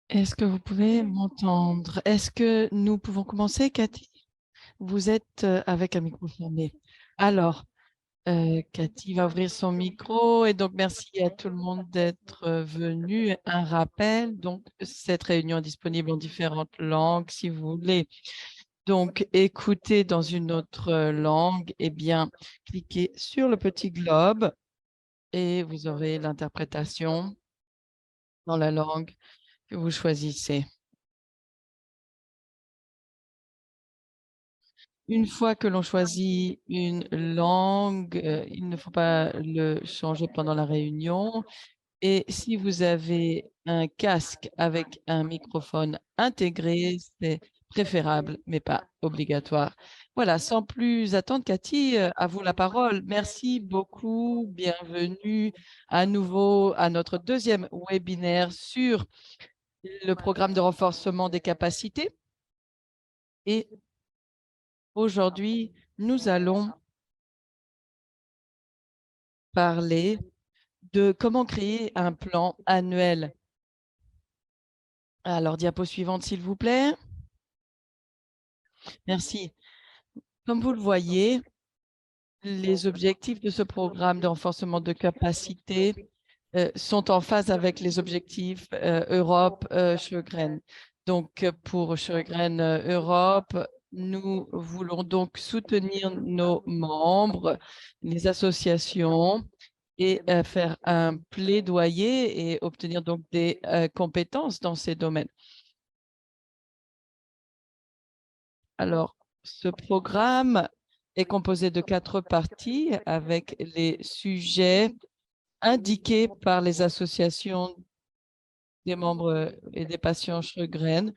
Est-ce que vous pouvez m'entendre? Est-ce que nous pouvons commencer, Cathy? Vous êtes avec un micro fermé. Alors, Cathy va ouvrir son micro et donc merci à tout le monde d'être venu. Un rappel, donc cette réunion est disponible en différentes langues si vous voulez. Donc, écoutez dans une autre langue, eh bien, cliquez sur le petit globe et vous aurez l'interprétation dans la langue que vous choisissez. Une fois que l'on choisit une langue, il ne faut pas le changer pendant la réunion. Et si vous avez un casque avec un microphone intégré, c'est préférable, mais pas obligatoire. Voilà, sans plus attendre, Cathy, à vous la parole. Merci beaucoup. Bienvenue à nouveau à notre deuxième webinaire sur le programme de renforcement des capacités. Et aujourd'hui, nous allons parler de comment créer un plan annuel. Alors, diapo suivante, s'il vous plaît. Merci. Comme vous le voyez, les objectifs de ce programme de renforcement de capacité sont en phase avec les objectifs Europe Sjögren. Donc, pour Sjögren Europe, nous voulons donc soutenir nos membres, les associations et faire un plaidoyer et obtenir donc des compétences dans ces domaines. Alors, ce programme est composé de 4 parties avec les sujets indiqués par les associations des membres et des patients Sjögren,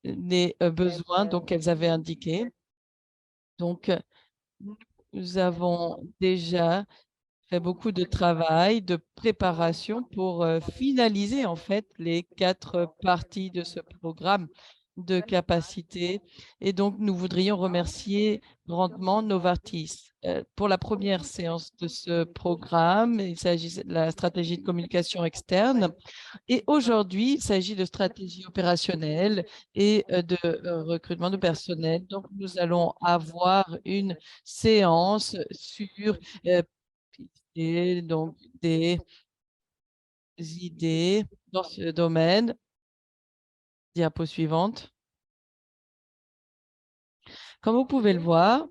les besoins donc qu'elles avaient indiqués. Donc, nous avons déjà fait beaucoup de travail, de préparation pour finaliser en fait les 4 parties de ce programme de capacité. Et donc, nous voudrions remercier grandement Novartis. Pour la première séance de ce programme, il s'agit de la stratégie de communication externe. Et aujourd'hui, il s'agit de stratégie opérationnelle et de recrutement de personnel. Donc, nous allons avoir une séance sur donc des idées dans ce domaine. Diapo suivante. Comme vous pouvez le voir,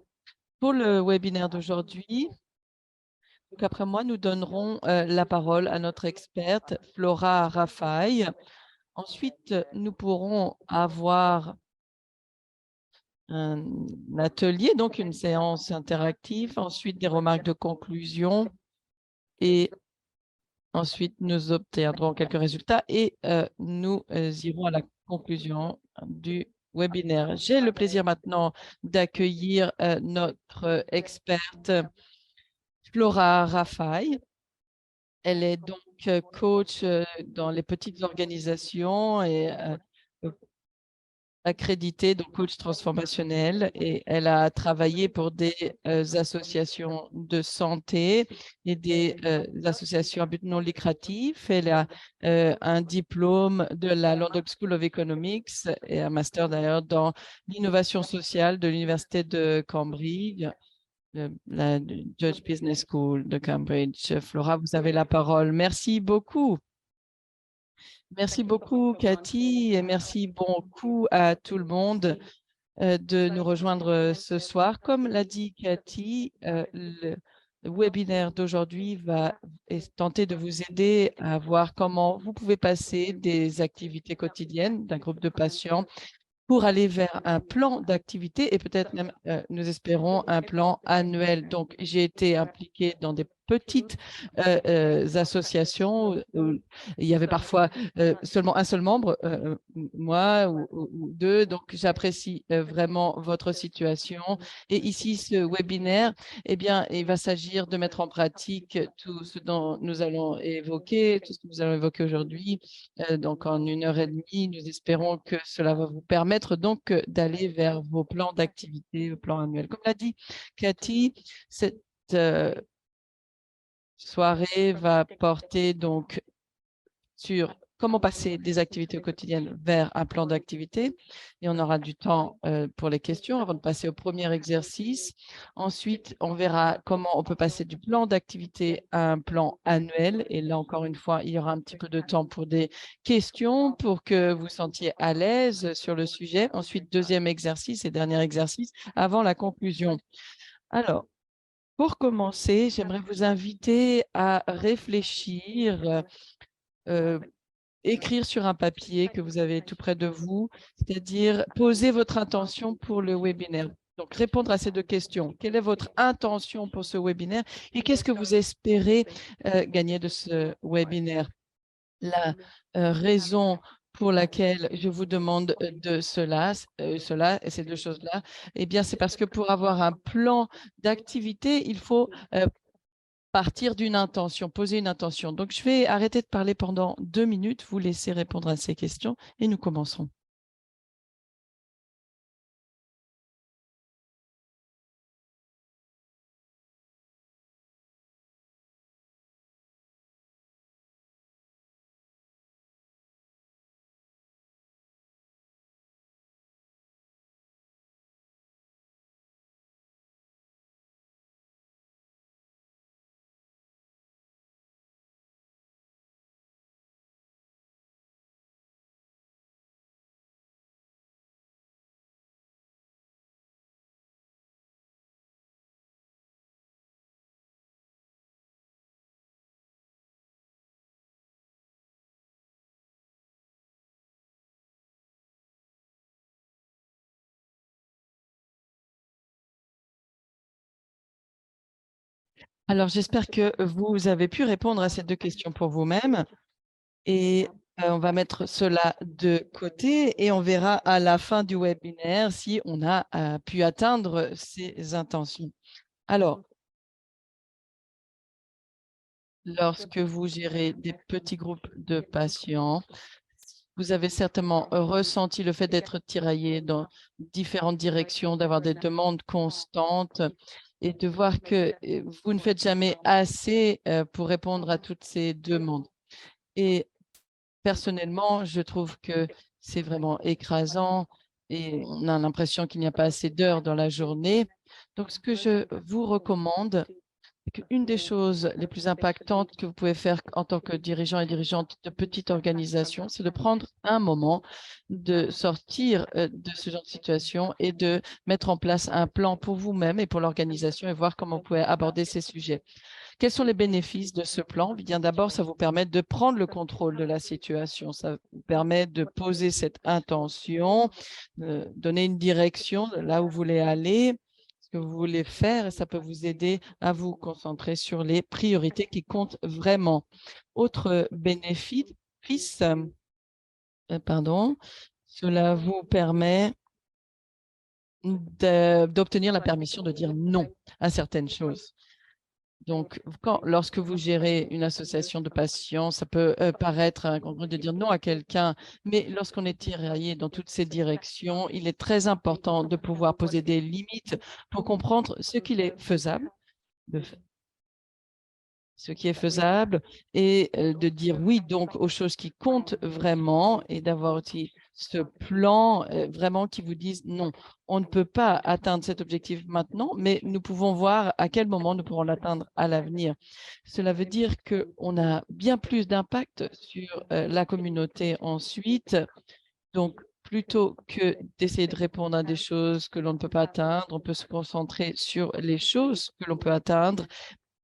pour le webinaire d'aujourd'hui, donc après moi, nous donnerons la parole à notre experte Flora Raffaille. Ensuite, nous pourrons avoir un atelier, donc une séance interactive, ensuite des remarques de conclusion et ensuite nous obtiendrons quelques résultats et nous irons à la conclusion du webinaire. J'ai le plaisir maintenant d'accueillir notre experte Flora Raffaille. Elle est donc coach dans les petites organisations et accréditée, donc coach transformationnel, et elle a travaillé pour des associations de santé et des associations à but non lucratif. Elle a un diplôme de la London School of Economics et un master d'ailleurs dans l'innovation sociale de l'Université de Cambridge, la Judge Business School de Cambridge. Flora, vous avez la parole. Merci beaucoup. Merci beaucoup, Cathy, et merci beaucoup à tout le monde de nous rejoindre ce soir. Comme l'a dit Cathy, le webinaire d'aujourd'hui va tenter de vous aider à voir comment vous pouvez passer des activités quotidiennes d'un groupe de patients pour aller vers un plan d'activité et peut-être même, nous espérons, un plan annuel. Donc, j'ai été impliquée dans des petites associations où il y avait parfois seulement un seul membre, moi ou deux. Donc, j'apprécie vraiment votre situation. Et ici, ce webinaire, eh bien, il va s'agir de mettre en pratique tout ce dont nous allons évoquer, tout ce que nous allons évoquer aujourd'hui. Donc, en 1 heure et demie, nous espérons que cela va vous permettre donc d'aller vers vos plans d'activité, vos plans annuels. Comme l'a dit Cathy, cette soirée va porter donc sur comment passer des activités quotidiennes vers un plan d'activité. Et on aura du temps pour les questions avant de passer au premier exercice. Ensuite, on verra comment on peut passer du plan d'activité à un plan annuel. Et là, encore une fois, il y aura un petit peu de temps pour des questions pour que vous sentiez à l'aise sur le sujet. Ensuite, deuxième exercice et dernier exercice avant la conclusion. Alors, pour commencer, j'aimerais vous inviter à réfléchir, écrire sur un papier que vous avez tout près de vous, c'est-à-dire poser votre intention pour le webinaire. Donc, répondre à ces deux questions. Quelle est votre intention pour ce webinaire et qu'est-ce que vous espérez gagner de ce webinaire? La raison pour laquelle je vous demande de cela et ces deux choses-là, eh bien, c'est parce que pour avoir un plan d'activité, il faut partir d'une intention, poser une intention. Donc, je vais arrêter de parler pendant 2 minutes, vous laisser répondre à ces questions et nous commençons. Alors, j'espère que vous avez pu répondre à ces deux questions pour vous-même et on va mettre cela de côté et on verra à la fin du webinaire si on a pu atteindre ces intentions. Alors, lorsque vous gérez des petits groupes de patients, vous avez certainement ressenti le fait d'être tiraillé dans différentes directions, d'avoir des demandes constantes et de voir que vous ne faites jamais assez pour répondre à toutes ces demandes. Et personnellement, je trouve que c'est vraiment écrasant et on a l'impression qu'il n'y a pas assez d'heures dans la journée. Donc, ce que je vous recommande, une des choses les plus impactantes que vous pouvez faire en tant que dirigeant et dirigeante de petite organisation, c'est de prendre un moment, de sortir de ce genre de situation et de mettre en place un plan pour vous-même et pour l'organisation et voir comment vous pouvez aborder ces sujets. Quels sont les bénéfices de ce plan? Eh bien, d'abord, ça vous permet de prendre le contrôle de la situation. Ça vous permet de poser cette intention, donner une direction de là où vous voulez aller, ce que vous voulez faire, et ça peut vous aider à vous concentrer sur les priorités qui comptent vraiment. Autre bénéfice, pardon, cela vous permet d'obtenir la permission de dire non à certaines choses. Donc, lorsque vous gérez une association de patients, ça peut paraître incongru de dire non à quelqu'un, mais lorsqu'on est tiraillé dans toutes ces directions, il est très important de pouvoir poser des limites pour comprendre ce qu'il est faisable de ce qui est faisable et de dire oui donc aux choses qui comptent vraiment et d'avoir aussi ce plan vraiment qui vous dise non, on ne peut pas atteindre cet objectif maintenant, mais nous pouvons voir à quel moment nous pourrons l'atteindre à l'avenir. Cela veut dire qu'on a bien plus d'impact sur la communauté ensuite. Donc, plutôt que d'essayer de répondre à des choses que l'on ne peut pas atteindre, on peut se concentrer sur les choses que l'on peut atteindre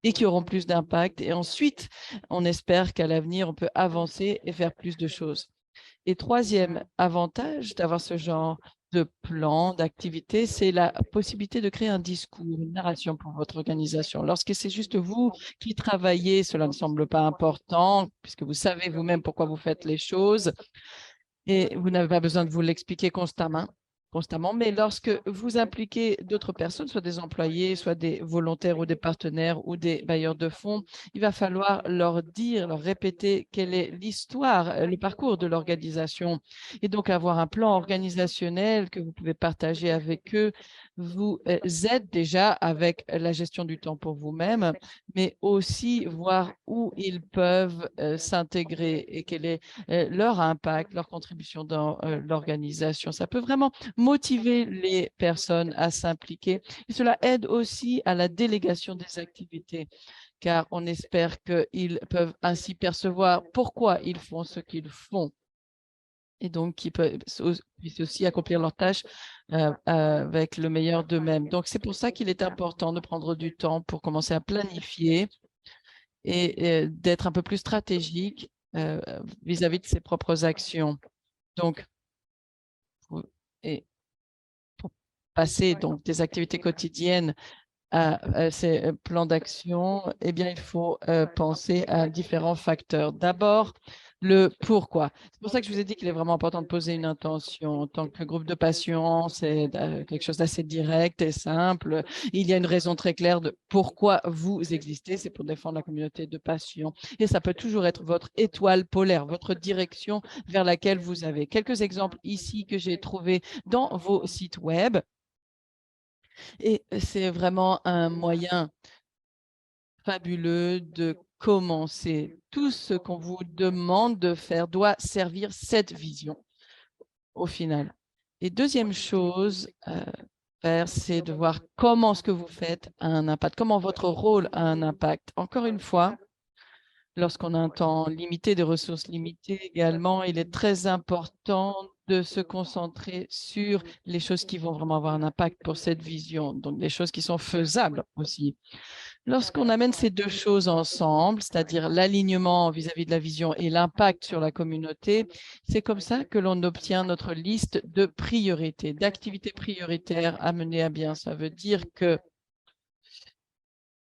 et qui auront plus d'impact. Et ensuite, on espère qu'à l'avenir, on peut avancer et faire plus de choses. Et troisième avantage d'avoir ce genre de plan, d'activité, c'est la possibilité de créer un discours, une narration pour votre organisation. Lorsque c'est juste vous qui travaillez, cela ne semble pas important, puisque vous savez vous-même pourquoi vous faites les choses et vous n'avez pas besoin de vous l'expliquer constamment. constamment, mais lorsque vous impliquez d'autres personnes, soit des employés, soit des volontaires ou des partenaires ou des bailleurs de fonds, il va falloir leur dire, leur répéter quelle est l'histoire, le parcours de l'organisation et donc avoir un plan organisationnel que vous pouvez partager avec eux vous aide déjà avec la gestion du temps pour vous-même, mais aussi voir où ils peuvent s'intégrer et quel est leur impact, leur contribution dans l'organisation. Ça peut vraiment motiver les personnes à s'impliquer et cela aide aussi à la délégation des activités car on espère qu'ils peuvent ainsi percevoir pourquoi ils font ce qu'ils font et donc qui puissent aussi accomplir leurs tâches avec le meilleur d'eux-mêmes. Donc, c'est pour ça qu'il est important de prendre du temps pour commencer à planifier et d'être un peu plus stratégique vis-à-vis de ses propres actions. Donc, et pour passer donc des activités quotidiennes à ces plans d'action, eh bien, il faut penser à différents facteurs. D'abord, le pourquoi. C'est pour ça que je vous ai dit qu'il est vraiment important de poser une intention. En tant que groupe de passion, c'est quelque chose d'assez direct et simple. Il y a une raison très claire de pourquoi vous existez. C'est pour défendre la communauté de passion. Et ça peut toujours être votre étoile polaire, votre direction vers laquelle vous avez. Quelques exemples ici que j'ai trouvés dans vos sites web. Et c'est vraiment un moyen fabuleux de commencer. Tout ce qu'on vous demande de faire doit servir cette vision au final. Et deuxième chose faire, c'est de voir comment ce que vous faites a un impact, comment votre rôle a un impact. Encore une fois, lorsqu'on a un temps limité, des ressources limitées également, il est très important de se concentrer sur les choses qui vont vraiment avoir un impact pour cette vision, donc les choses qui sont faisables aussi. Lorsqu'on amène ces deux choses ensemble, c'est-à-dire l'alignement vis-à-vis de la vision et l'impact sur la communauté, c'est comme ça que l'on obtient notre liste de priorités, d'activités prioritaires à mener à bien. Ça veut dire que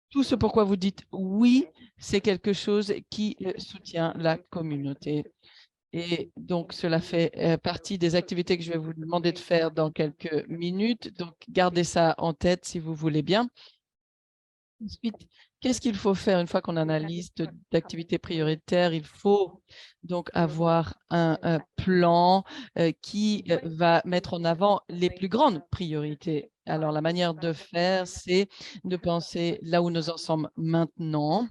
tout ce pourquoi vous dites oui, c'est quelque chose qui soutient la communauté. Et donc, cela fait partie des activités que je vais vous demander de faire dans quelques minutes. Donc, gardez ça en tête si vous voulez bien. Ensuite, qu'est-ce qu'il faut faire une fois qu'on a une liste d'activités prioritaires? Il faut donc avoir un plan qui va mettre en avant les plus grandes priorités. Alors, la manière de faire, c'est de penser là où nous en sommes maintenant.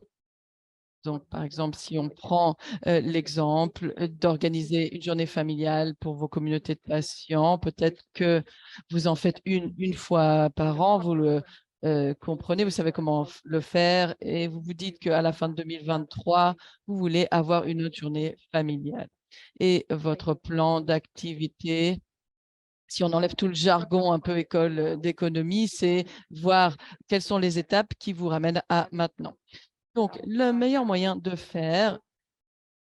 Donc, par exemple, si on prend l'exemple d'organiser une journée familiale pour vos communautés de patients, peut-être que vous en faites une fois par an, vous le comprenez, vous savez comment le faire et vous vous dites qu'à la fin de 2023, vous voulez avoir une autre journée familiale. Et votre plan d'activité, si on enlève tout le jargon un peu école d'économie, c'est voir quelles sont les étapes qui vous ramènent à maintenant. Donc, le meilleur moyen de faire,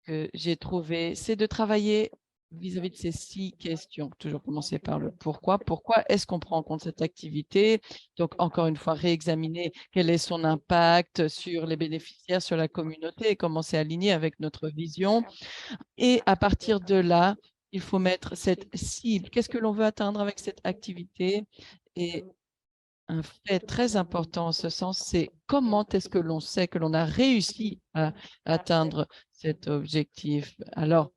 que j'ai trouvé, c'est de travailler vis-à-vis de ces 6 questions. Toujours commencer par le pourquoi. Pourquoi est-ce qu'on prend en compte cette activité? Donc, encore une fois, réexaminer quel est son impact sur les bénéficiaires, sur la communauté et comment c'est aligné avec notre vision. Et à partir de là, il faut mettre cette cible. Qu'est-ce que l'on veut atteindre avec cette activité? Et un fait très important en ce sens, c'est comment est-ce que l'on sait que l'on a réussi à atteindre cet objectif? Alors,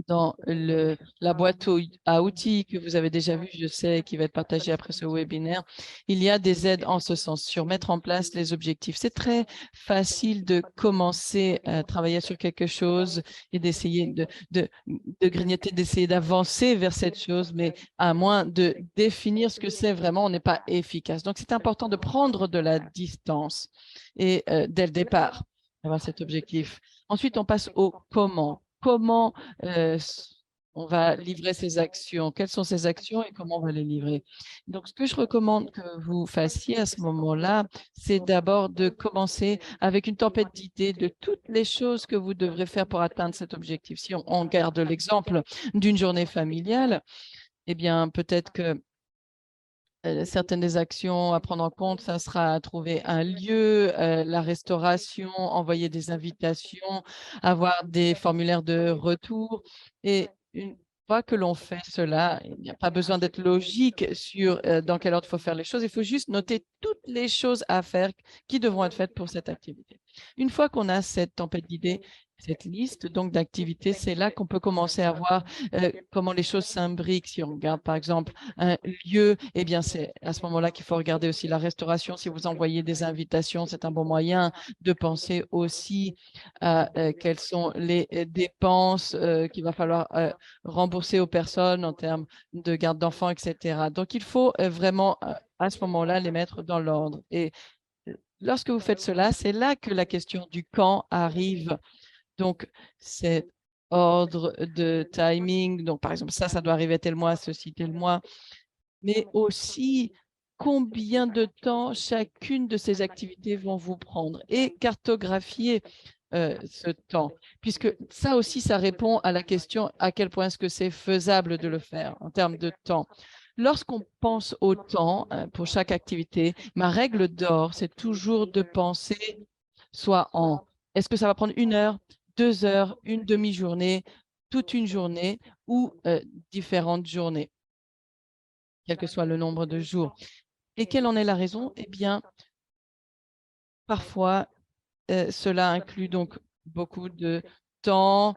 dans la boîte à outils que vous avez déjà vue, je sais, qui va être partagée après ce webinaire, il y a des aides en ce sens sur mettre en place les objectifs. C'est très facile de commencer à travailler sur quelque chose et d'essayer de grignoter, d'essayer d'avancer vers cette chose, mais à moins de définir ce que c'est vraiment, on n'est pas efficace. Donc, c'est important de prendre de la distance et dès le départ, avoir cet objectif. Ensuite, on passe au comment. Comment on va livrer ces actions, quelles sont ces actions et comment on va les livrer. Donc, ce que je recommande que vous fassiez à ce moment-là, c'est d'abord de commencer avec une tempête d'idées de toutes les choses que vous devrez faire pour atteindre cet objectif. Si on garde l'exemple d'une journée familiale, eh bien, peut-être que certaines des actions à prendre en compte, ça sera trouver un lieu, la restauration, envoyer des invitations, avoir des formulaires de retour et une fois que l'on fait cela, il n'y a pas besoin d'être logique sur dans quel ordre il faut faire les choses. Il faut juste noter toutes les choses à faire qui devront être faites pour cette activité. Une fois qu'on a cette tempête d'idées, cette liste donc d'activités, c'est là qu'on peut commencer à voir comment les choses s'imbriquent. Si on regarde par exemple un lieu, eh bien c'est à ce moment-là qu'il faut regarder aussi la restauration. Si vous envoyez des invitations, c'est un bon moyen de penser aussi à quelles sont les dépenses qu'il va falloir rembourser aux personnes en termes de garde d'enfants, etc. Donc, il faut vraiment à ce moment-là les mettre dans l'ordre. Et lorsque vous faites cela, c'est là que la question du quand arrive. Donc, c'est ordre de timing. Donc, par exemple, ça doit arriver tel mois, ceci tel mois. Mais aussi, combien de temps chacune de ces activités vont vous prendre et cartographier ce temps, puisque ça aussi, ça répond à la question à quel point est-ce que c'est faisable de le faire en termes de temps. Lorsqu'on pense au temps pour chaque activité, ma règle d'or, c'est toujours de penser soit en est-ce que ça va prendre 1 heure, 2 heures, une demi-journée, toute une journée ou différentes journées, quel que soit le nombre de jours. Et quelle en est la raison? Eh bien, parfois, cela inclut donc beaucoup de temps,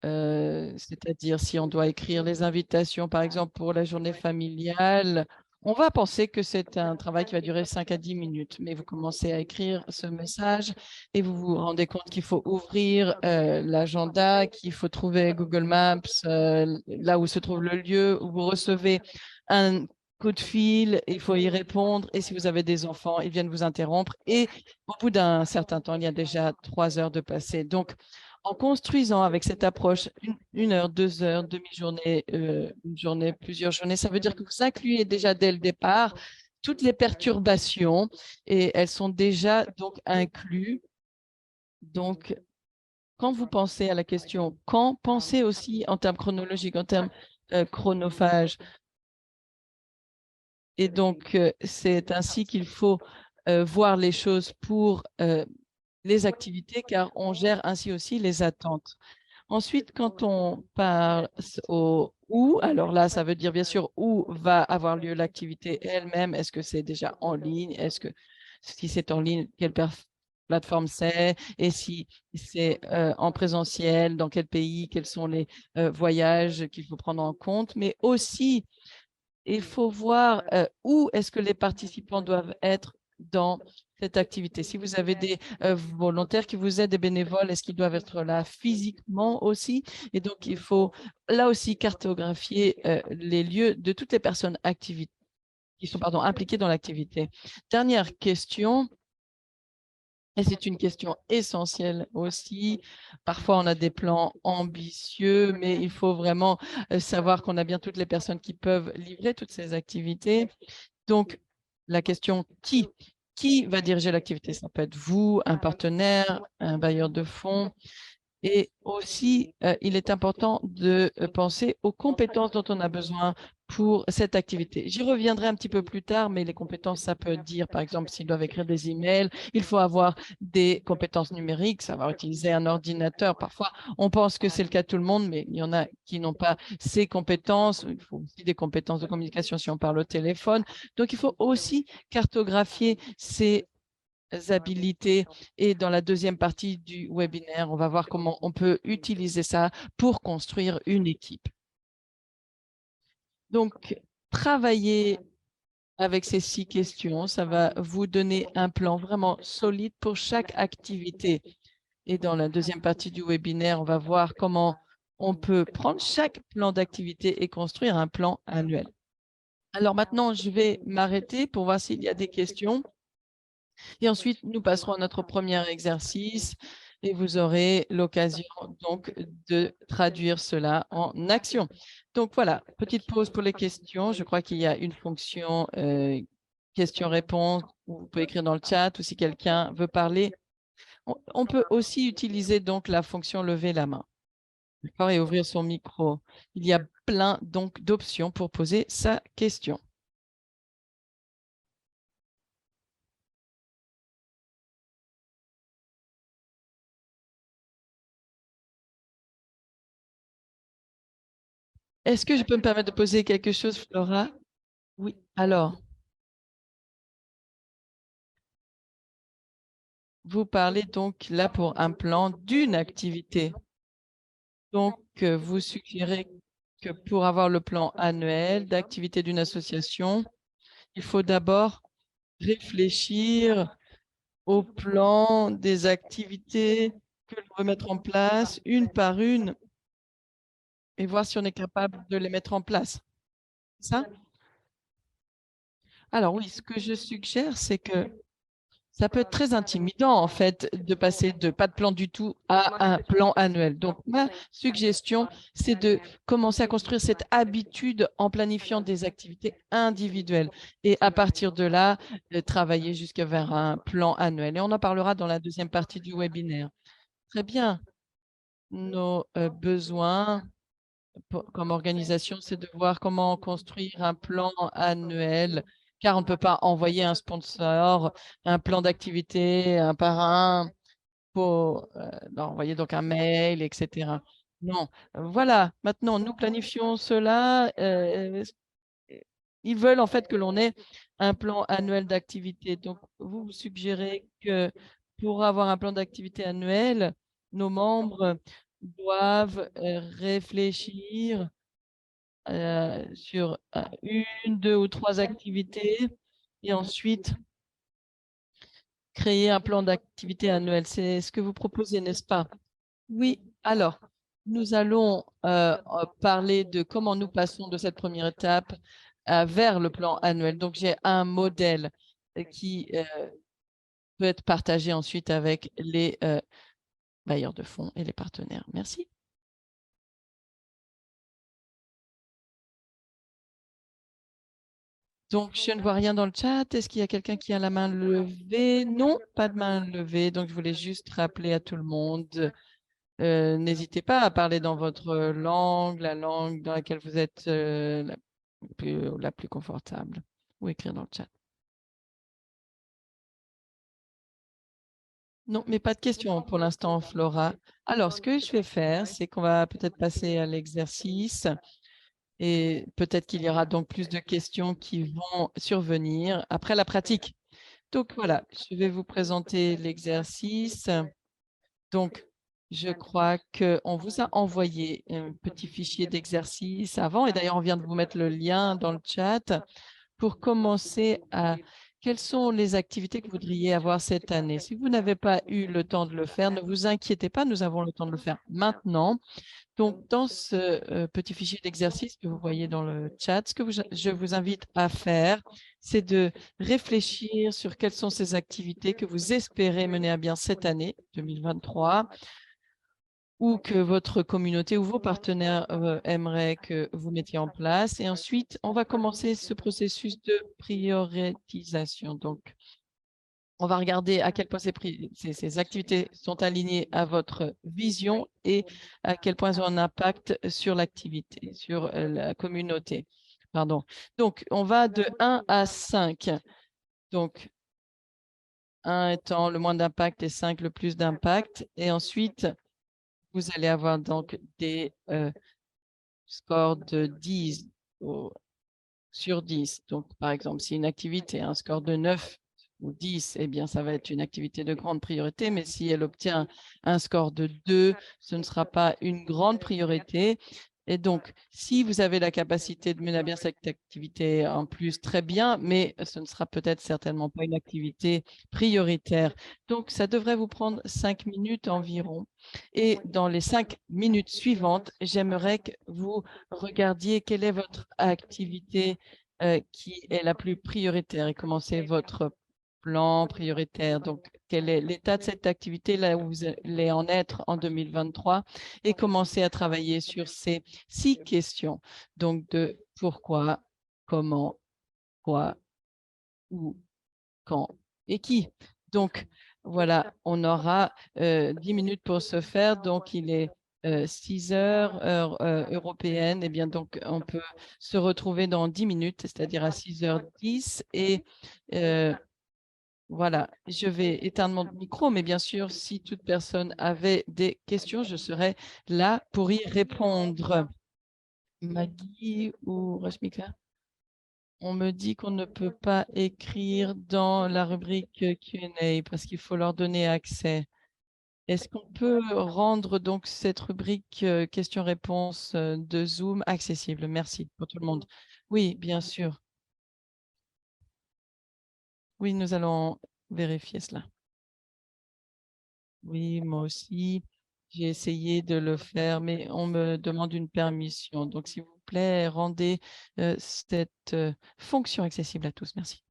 c'est-à-dire si on doit écrire les invitations, par exemple, pour la journée familiale, on va penser que c'est un travail qui va durer 5 à 10 minutes, mais vous commencez à écrire ce message et vous vous rendez compte qu'il faut ouvrir l'agenda, qu'il faut trouver Google Maps, là où se trouve le lieu, où vous recevez un coup de fil, il faut y répondre. Et si vous avez des enfants, ils viennent vous interrompre. Et au bout d'un certain temps, il y a déjà 3 heures de passé. Donc, en construisant avec cette approche 1 heure, 2 heures, demi-journée, une journée, plusieurs journées, ça veut dire que vous incluez déjà dès le départ toutes les perturbations et elles sont déjà donc incluses. Donc, quand vous pensez à la question quand, pensez aussi en termes chronologiques, en termes chronophages. Et donc, c'est ainsi qu'il faut voir les choses pour les activités, car on gère ainsi aussi les attentes. Ensuite, quand on parle au où, alors là, ça veut dire bien sûr où va avoir lieu l'activité elle-même. Est-ce que c'est déjà en ligne? Est-ce que si c'est en ligne, quelle plateforme c'est? Et si c'est en présentiel, dans quel pays? Quels sont les voyages qu'il faut prendre en compte? Mais aussi, il faut voir où est-ce que les participants doivent être dans cette activité. Si vous avez des volontaires qui vous aident, des bénévoles, est-ce qu'ils doivent être là physiquement aussi? Et donc, il faut là aussi cartographier les lieux de toutes les personnes qui sont impliquées dans l'activité. Dernière question, et c'est une question essentielle aussi. Parfois, on a des plans ambitieux, mais il faut vraiment savoir qu'on a bien toutes les personnes qui peuvent livrer toutes ces activités. Donc, la question qui va diriger l'activité? Ça peut être vous, un partenaire, un bailleur de fonds. Et aussi, il est important de penser aux compétences dont on a besoin pour cette activité. J'y reviendrai un petit peu plus tard, mais les compétences, ça peut dire, par exemple, s'ils doivent écrire des emails, il faut avoir des compétences numériques, savoir utiliser un ordinateur. Parfois, on pense que c'est le cas de tout le monde, mais il y en a qui n'ont pas ces compétences. Il faut aussi des compétences de communication si on parle au téléphone. Donc, il faut aussi cartographier ces habilités. Et dans la deuxième partie du webinaire, on va voir comment on peut utiliser ça pour construire une équipe. Donc, travailler avec ces 6 questions, ça va vous donner un plan vraiment solide pour chaque activité. Et dans la deuxième partie du webinaire, on va voir comment on peut prendre chaque plan d'activité et construire un plan annuel. Alors maintenant, je vais m'arrêter pour voir s'il y a des questions. Et ensuite, nous passerons à notre premier exercice et vous aurez l'occasion donc de traduire cela en action. Donc voilà, petite pause pour les questions. Je crois qu'il y a une fonction questions-réponses où vous pouvez écrire dans le chat ou si quelqu'un veut parler. On peut aussi utiliser donc la fonction lever la main, d'accord, et ouvrir son micro. Il y a plein donc d'options pour poser sa question. Est-ce que je peux me permettre de poser quelque chose, Flora? Oui. Alors, vous parlez donc là pour un plan d'une activité. Donc, vous suggérez que pour avoir le plan annuel d'activité d'une association, il faut d'abord réfléchir au plan des activités que l'on veut mettre en place, une par une, et voir si on est capable de les mettre en place. C'est ça? Alors oui, ce que je suggère, c'est que ça peut être très intimidant, en fait, de passer de pas de plan du tout à un plan annuel. Donc, ma suggestion, c'est de commencer à construire cette habitude en planifiant des activités individuelles et à partir de là, travailler jusqu'à vers un plan annuel. Et on en parlera dans la deuxième partie du webinaire. Très bien. Nos besoins comme organisation, c'est de voir comment construire un plan annuel, car on ne peut pas envoyer un sponsor, un plan d'activité, un par un, pour leur envoyer donc un mail, etc. Non, voilà, maintenant nous planifions cela. Ils veulent en fait que l'on ait un plan annuel d'activité. Donc, vous suggérez que pour avoir un plan d'activité annuel, nos membres doivent réfléchir sur une, deux ou trois activités et ensuite créer un plan d'activité annuel. C'est ce que vous proposez, n'est-ce pas? Oui, alors, nous allons parler de comment nous passons de cette première étape vers le plan annuel. Donc, j'ai un modèle qui peut être partagé ensuite avec les bailleurs de fonds et les partenaires. Merci. Donc, je ne vois rien dans le chat. Est-ce qu'il y a quelqu'un qui a la main levée? Non, pas de main levée. Donc, je voulais juste rappeler à tout le monde, n'hésitez pas à parler dans votre langue, la langue dans laquelle vous êtes la plus confortable, ou écrire dans le chat. Non, mais pas de questions pour l'instant, Flora. Alors, ce que je vais faire, c'est qu'on va peut-être passer à l'exercice. Et peut-être qu'il y aura donc plus de questions qui vont survenir après la pratique. Donc voilà, je vais vous présenter l'exercice. Donc, je crois qu'on vous a envoyé un petit fichier d'exercice avant, et d'ailleurs, on vient de vous mettre le lien dans le chat pour commencer à quelles sont les activités que vous voudriez avoir cette année. Si vous n'avez pas eu le temps de le faire, ne vous inquiétez pas, nous avons le temps de le faire maintenant. Donc, dans ce petit fichier d'exercice que vous voyez dans le chat, ce que je vous invite à faire, c'est de réfléchir sur quelles sont ces activités que vous espérez mener à bien cette année 2023 ou que votre communauté ou vos partenaires aimeraient que vous mettiez en place. Et ensuite, on va commencer ce processus de priorisation. Donc, on va regarder à quel point ces activités sont alignées à votre vision et à quel point elles ont un impact sur l'activité, sur la communauté. Pardon. Donc, on va de 1 à 5. Donc, 1 étant le moins d'impact et 5 le plus d'impact. Et ensuite, vous allez avoir donc des scores de 10 sur 10. Donc, par exemple, si une activité a un score de 9 ou 10, eh bien, ça va être une activité de grande priorité, mais si elle obtient un score de 2, ce ne sera pas une grande priorité. Et donc, si vous avez la capacité de mener à bien cette activité en plus, très bien, mais ce ne sera peut-être certainement pas une activité prioritaire. Donc, ça devrait vous prendre 5 minutes environ. Et dans les 5 minutes suivantes, j'aimerais que vous regardiez quelle est votre activité qui est la plus prioritaire et commencez votre plan prioritaire. Donc, quel est l'état de cette activité là où vous allez en être en 2023 et commencez à travailler sur ces 6 questions. Donc, de pourquoi, comment, quoi, où, quand et qui. Donc, voilà, on aura 10 minutes pour ce faire. Donc, il est 6 heures, heure européenne. Eh bien, donc, on peut se retrouver dans 10 minutes, c'est-à-dire à 6h10. Et voilà, je vais éteindre mon micro, mais bien sûr, si toute personne avait des questions, je serais là pour y répondre. Maggie ou Rashmika? On me dit qu'on ne peut pas écrire dans la rubrique Q&A parce qu'il faut leur donner accès. Est-ce qu'on peut rendre donc cette rubrique questions-réponses de Zoom accessible? Merci pour tout le monde. Oui, bien sûr. Oui, nous allons vérifier cela. Oui, moi aussi, j'ai essayé de le faire, mais on me demande une permission. Donc, s'il vous plaît, rendez cette fonction accessible à tous. Merci.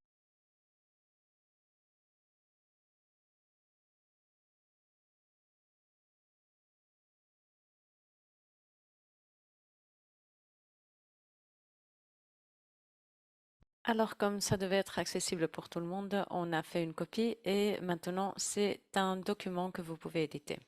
Alors, comme ça devait être accessible pour tout le monde, on a fait une copie et maintenant c'est un document que vous pouvez éditer.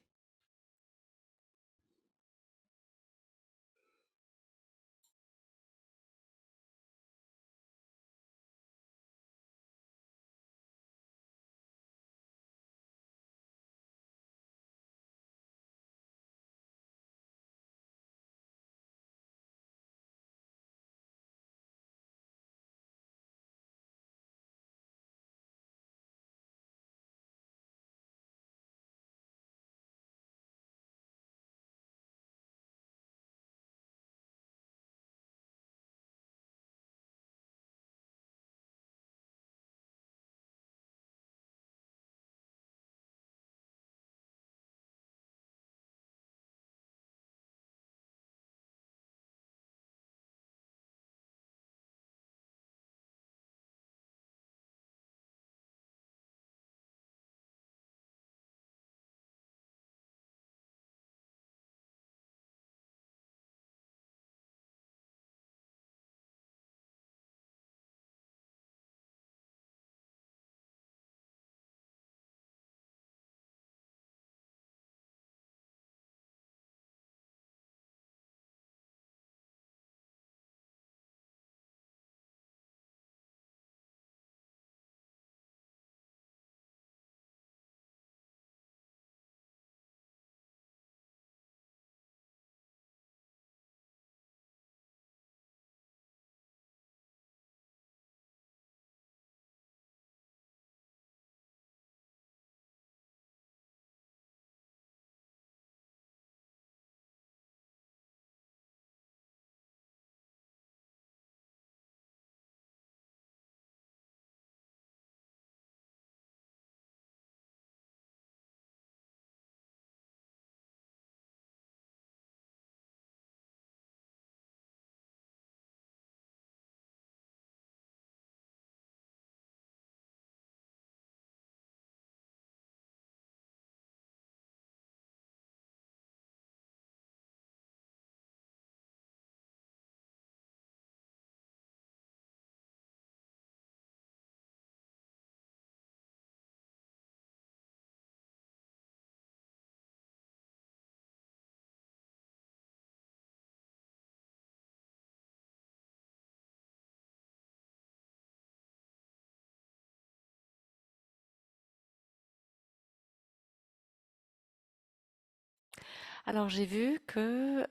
Alors, j'ai vu que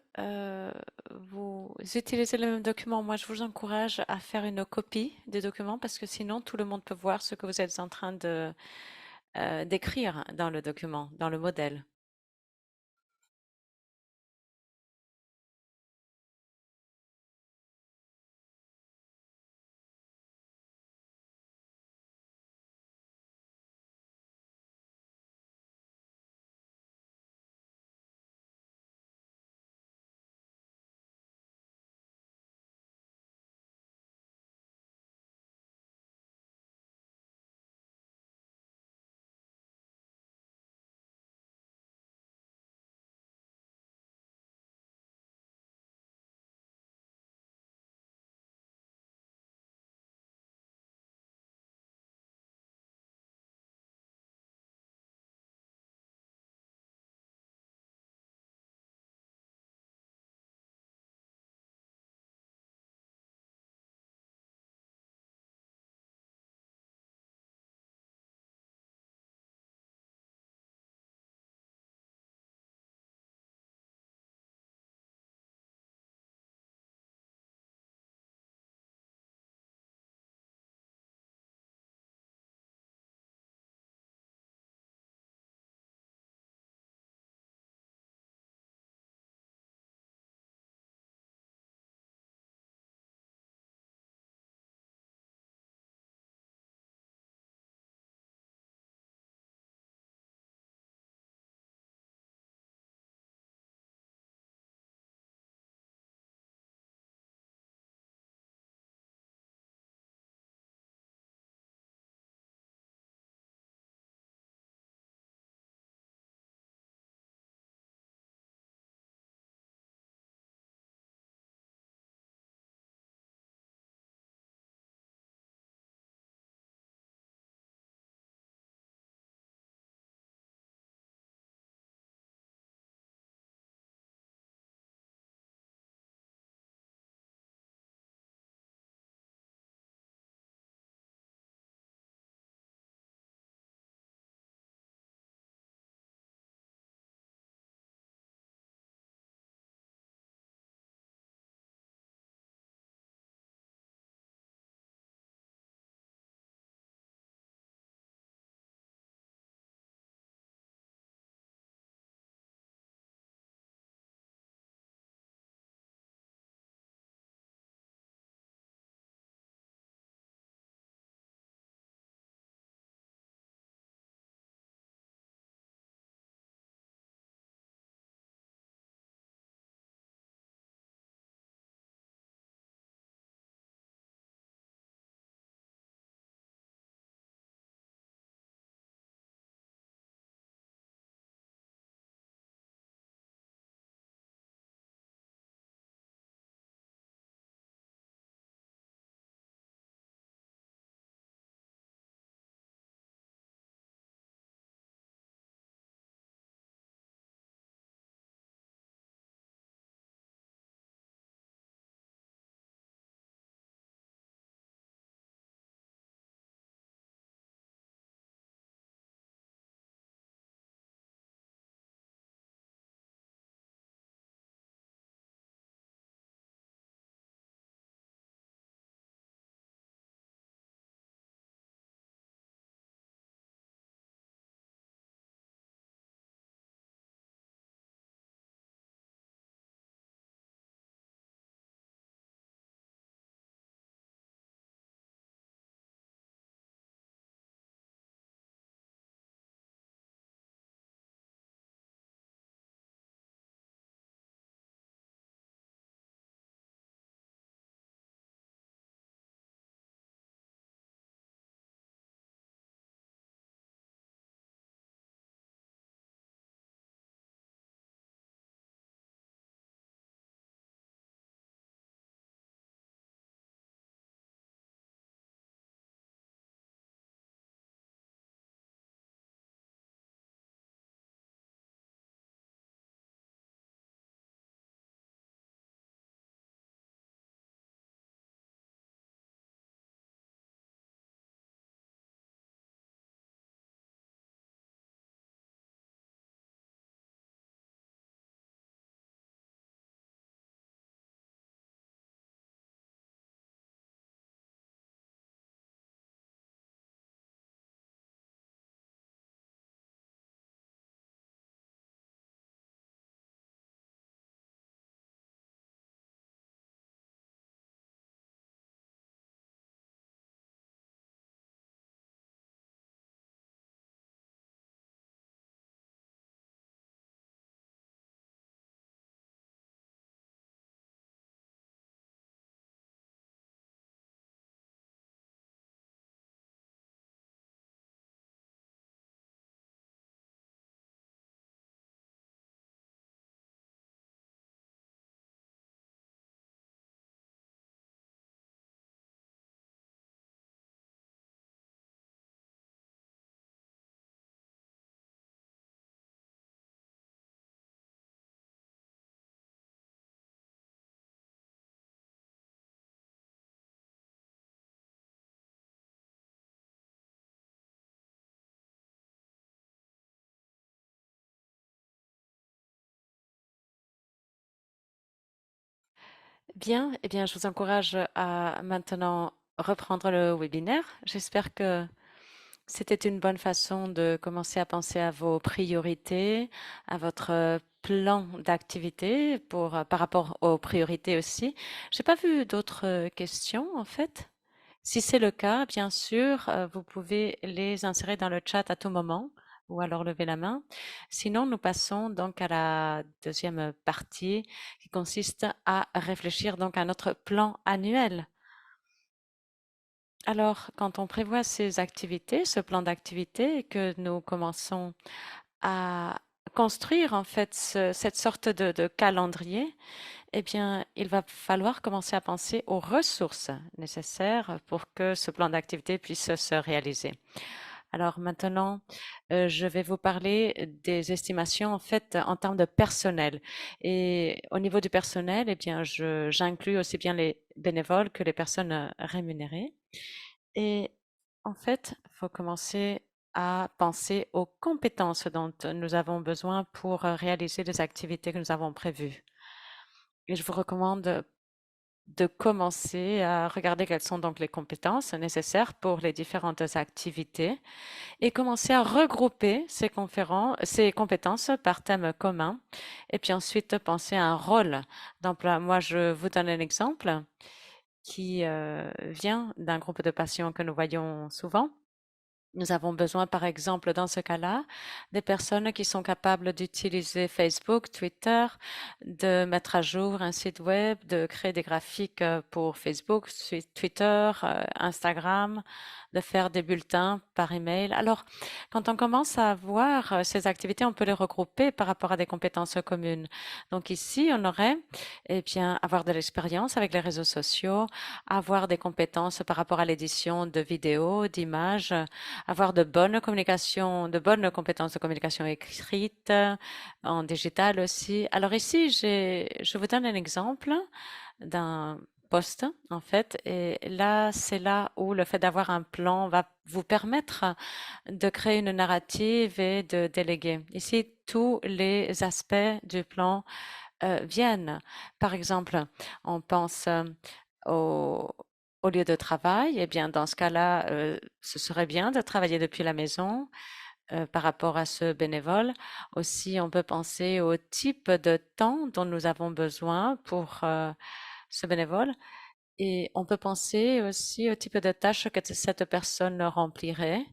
vous utilisez le même document. Moi, je vous encourage à faire une copie des documents parce que sinon, tout le monde peut voir ce que vous êtes en train de d'écrire dans le document, dans le modèle. Bien, eh bien, je vous encourage à maintenant reprendre le webinaire. J'espère que c'était une bonne façon de commencer à penser à vos priorités, à votre plan d'activité pour, par rapport aux priorités aussi. J'ai pas vu d'autres questions en fait. Si c'est le cas, bien sûr, vous pouvez les insérer dans le chat à tout moment ou alors lever la main. Sinon, nous passons donc à la deuxième partie qui consiste à réfléchir donc à notre plan annuel. Alors, quand on prévoit ces activités, ce plan d'activité et que nous commençons à construire en fait cette sorte de calendrier, eh bien, il va falloir commencer à penser aux ressources nécessaires pour que ce plan d'activité puisse se réaliser. Alors maintenant, je vais vous parler des estimations en fait en termes de personnel. Et au niveau du personnel, eh bien, j'inclus aussi bien les bénévoles que les personnes rémunérées. Et en fait, il faut commencer à penser aux compétences dont nous avons besoin pour réaliser les activités que nous avons prévues. Et je vous recommande de commencer à regarder quelles sont donc les compétences nécessaires pour les différentes activités et commencer à regrouper ces compétences par thème commun et puis ensuite penser à un rôle d'emploi. Moi, je vous donne un exemple qui vient d'un groupe de patients que nous voyons souvent. Nous avons besoin, par exemple, dans ce cas-là, des personnes qui sont capables d'utiliser Facebook, Twitter, de mettre à jour un site web, de créer des graphiques pour Facebook, Twitter, Instagram, de faire des bulletins par email. Alors, quand on commence à voir ces activités, on peut les regrouper par rapport à des compétences communes. Donc ici, on aurait, eh bien, avoir de l'expérience avec les réseaux sociaux, avoir des compétences par rapport à l'édition de vidéos, d'images, avoir de bonnes communications, de bonnes compétences de communication écrite, en digital aussi. Alors ici, je vous donne un exemple d'un poste, en fait, et là, c'est là où le fait d'avoir un plan va vous permettre de créer une narrative et de déléguer. Ici, tous les aspects du plan viennent. Par exemple, on pense au, au lieu de travail. Eh bien, dans ce cas-là, ce serait bien de travailler depuis la maison par rapport à ce bénévole. Aussi, on peut penser au type de temps dont nous avons besoin pour ce bénévole. Et on peut penser aussi au type de tâches que cette personne remplirait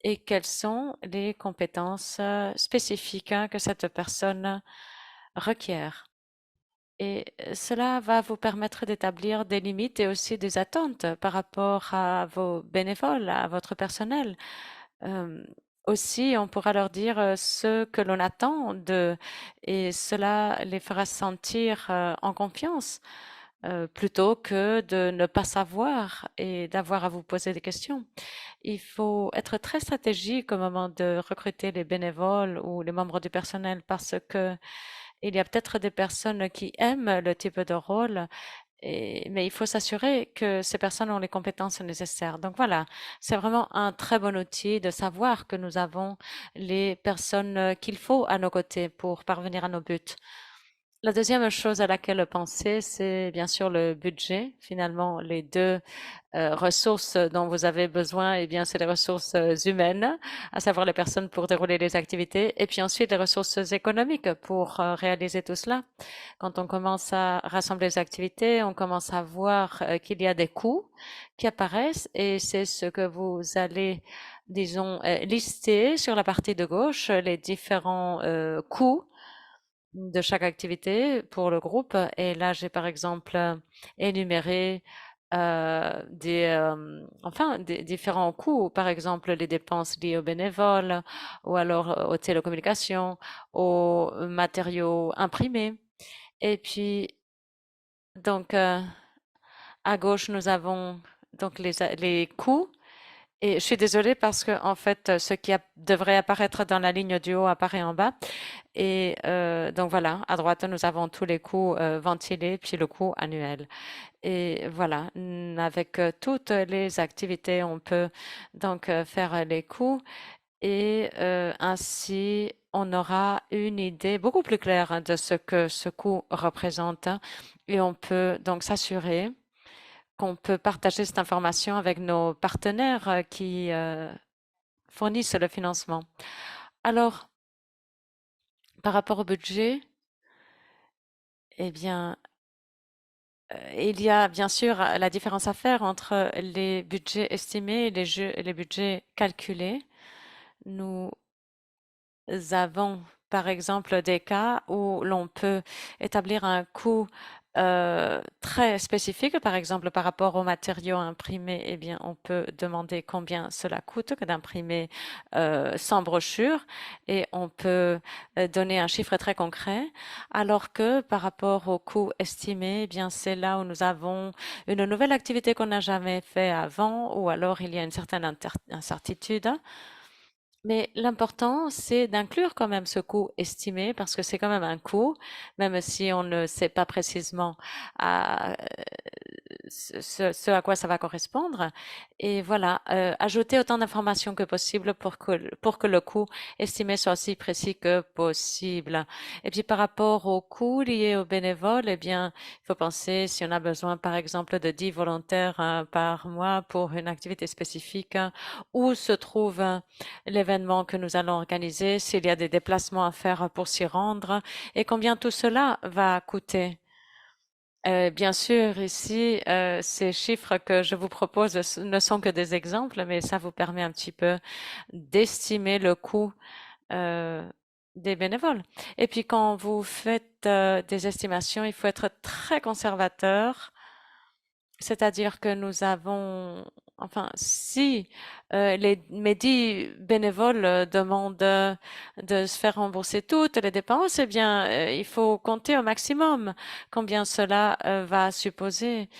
et quelles sont les compétences spécifiques que cette personne requiert. Et cela va vous permettre d'établir des limites et aussi des attentes par rapport à vos bénévoles, à votre personnel. Hem, Aussi, on pourra leur dire, ce que l'on attend d'eux et cela les fera sentir, en confiance, plutôt que de ne pas savoir et d'avoir à vous poser des questions. Il faut être très stratégique au moment de recruter les bénévoles ou les membres du personnel parce que il y a peut-être des personnes qui aiment le type de rôle, mais il faut s'assurer que ces personnes ont les compétences nécessaires. Donc voilà, c'est vraiment un très bon outil de savoir que nous avons les personnes qu'il faut à nos côtés pour parvenir à nos buts. La deuxième chose à laquelle penser, c'est bien sûr le budget. Finalement, les deux ressources dont vous avez besoin, eh bien, c'est les ressources humaines, à savoir les personnes pour dérouler les activités, et puis ensuite les ressources économiques pour réaliser tout cela. Quand on commence à rassembler les activités, on commence à voir qu'il y a des coûts qui apparaissent, et c'est ce que vous allez, disons, lister sur la partie de gauche, les différents coûts de chaque activité pour le groupe. Et là, j'ai par exemple énuméré des différents coûts, par exemple les dépenses liées aux bénévoles ou alors aux télécommunications, aux matériaux imprimés. Et puis, donc, à gauche, nous avons donc les coûts. Et je suis désolée parce que, en fait, ce qui devrait apparaître dans la ligne du haut apparaît en bas. Et donc voilà, à droite, nous avons tous les coûts ventilés, puis le coût annuel. Et voilà, avec toutes les activités, on peut donc faire les coûts. et ainsi on aura une idée beaucoup plus claire de ce que ce coût représente et on peut donc s'assurer qu'on peut partager cette information avec nos partenaires qui fournissent le financement. Alors, par rapport au budget, eh bien, il y a bien sûr la différence à faire entre les budgets estimés et les budgets calculés. Nous avons, par exemple, des cas où l'on peut établir un coût très spécifique, par exemple, par rapport aux matériaux imprimés, eh bien, on peut demander combien cela coûte que d'imprimer sans brochure et on peut donner un chiffre très concret, alors que par rapport au coût estimé, eh bien, c'est là où nous avons une nouvelle activité qu'on n'a jamais fait avant ou alors il y a une certaine incertitude. Mais l'important, c'est d'inclure quand même ce coût estimé parce que c'est quand même un coût, même si on ne sait pas précisément à, ce à quoi ça va correspondre. Et voilà, ajouter autant d'informations que possible pour que le coût estimé soit aussi précis que possible. Et puis par rapport aux coûts liés aux bénévoles, eh bien, il faut penser si on a besoin, par exemple, de 10 volontaires par mois pour une activité spécifique, où se trouve l'événement que nous allons organiser, s'il y a des déplacements à faire pour s'y rendre et combien tout cela va coûter. Bien sûr, ici, ces chiffres que je vous propose ne sont que des exemples, mais ça vous permet un petit peu d'estimer le coût euh, des bénévoles. Et puis, quand vous faites des estimations, il faut être très conservateur, c'est-à-dire que nous avons, enfin, si mes 10 bénévoles demandent de se faire rembourser toutes les dépenses, eh bien, il faut compter au maximum combien cela va supposer.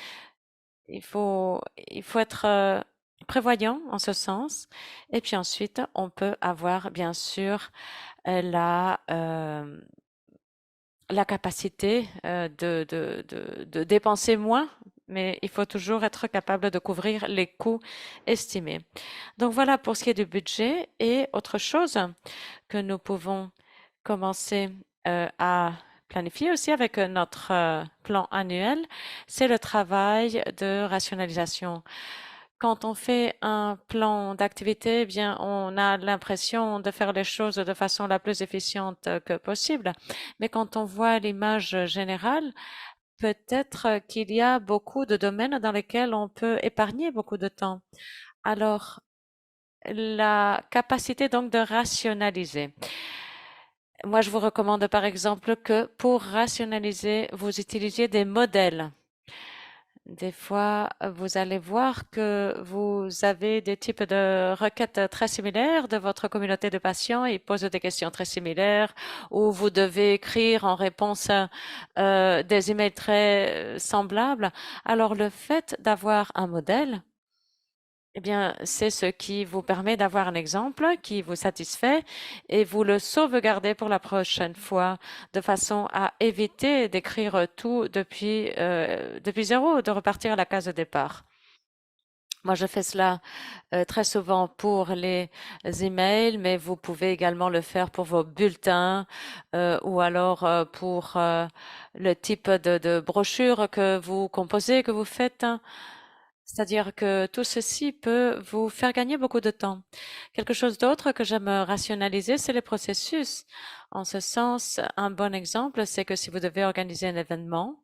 Il faut être prévoyant en ce sens. Et puis ensuite, on peut avoir, bien sûr, la, la capacité de dépenser moins, mais il faut toujours être capable de couvrir les coûts estimés. Donc voilà pour ce qui est du budget. Et autre chose que nous pouvons commencer à planifier aussi avec notre plan annuel, c'est le travail de rationalisation. Quand on fait un plan d'activité, eh bien, on a l'impression de faire les choses de façon la plus efficiente que possible. Mais quand on voit l'image générale, peut-être qu'il y a beaucoup de domaines dans lesquels on peut épargner beaucoup de temps. Alors, la capacité donc de rationaliser. Moi, je vous recommande par exemple que pour rationaliser, vous utilisiez des modèles. Des fois, vous allez voir que vous avez des types de requêtes très similaires de votre communauté de patients. Ils posent des questions très similaires ou vous devez écrire en réponse des emails très semblables. Alors, le fait d'avoir un modèle, eh bien, c'est ce qui vous permet d'avoir un exemple qui vous satisfait et vous le sauvegardez pour la prochaine fois de façon à éviter d'écrire tout depuis zéro, de repartir à la case de départ. Moi, je fais cela très souvent pour les emails, mais vous pouvez également le faire pour vos bulletins ou alors pour le type de brochure que vous composez, que vous faites. C'est-à-dire que tout ceci peut vous faire gagner beaucoup de temps. Quelque chose d'autre que j'aime rationaliser, c'est les processus. En ce sens, un bon exemple, c'est que si vous devez organiser un événement,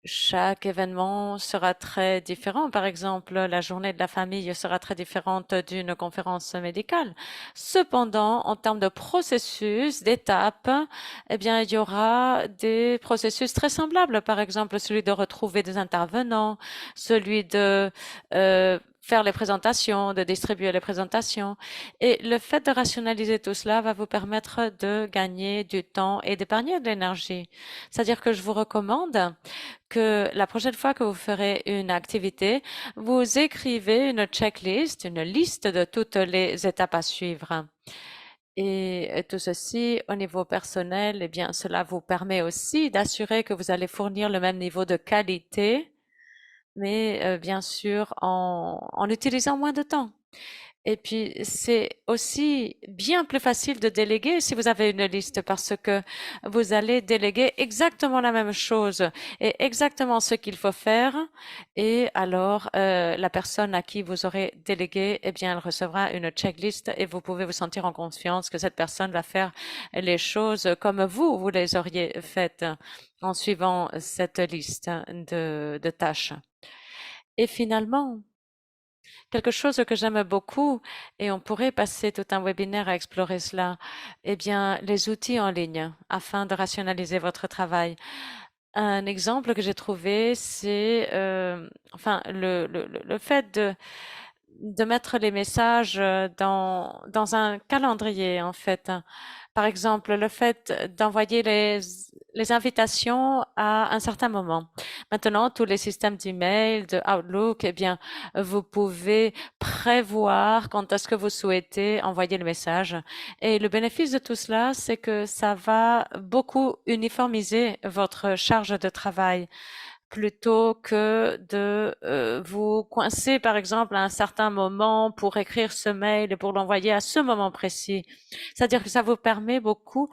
chaque événement sera très différent. Par exemple, la journée de la famille sera très différente d'une conférence médicale. Cependant, en termes de processus, d'étapes, eh bien, il y aura des processus très semblables. Par exemple, celui de retrouver des intervenants, celui de faire les présentations, de distribuer les présentations. Et le fait de rationaliser tout cela va vous permettre de gagner du temps et d'épargner de l'énergie. C'est-à-dire que je vous recommande que la prochaine fois que vous ferez une activité, vous écrivez une checklist, une liste de toutes les étapes à suivre. Et tout ceci au niveau personnel, eh bien, cela vous permet aussi d'assurer que vous allez fournir le même niveau de qualité, mais bien sûr en utilisant moins de temps. Et puis, c'est aussi bien plus facile de déléguer si vous avez une liste parce que vous allez déléguer exactement la même chose et exactement ce qu'il faut faire. Et alors, la personne à qui vous aurez délégué, eh bien, elle recevra une checklist et vous pouvez vous sentir en confiance que cette personne va faire les choses comme vous les auriez faites en suivant cette liste de tâches. Et finalement, quelque chose que j'aime beaucoup, et on pourrait passer tout un webinaire à explorer cela, eh bien, les outils en ligne afin de rationaliser votre travail. Un exemple que j'ai trouvé, c'est enfin le fait de mettre les messages dans un calendrier, en fait. Par exemple, le fait d'envoyer les invitations à un certain moment. Maintenant, tous les systèmes d'email, de Outlook, eh bien, vous pouvez prévoir quand est-ce que vous souhaitez envoyer le message. Et le bénéfice de tout cela, c'est que ça va beaucoup uniformiser votre charge de travail plutôt que de vous coincer, par exemple, à un certain moment pour écrire ce mail et pour l'envoyer à ce moment précis. C'est-à-dire que ça vous permet beaucoup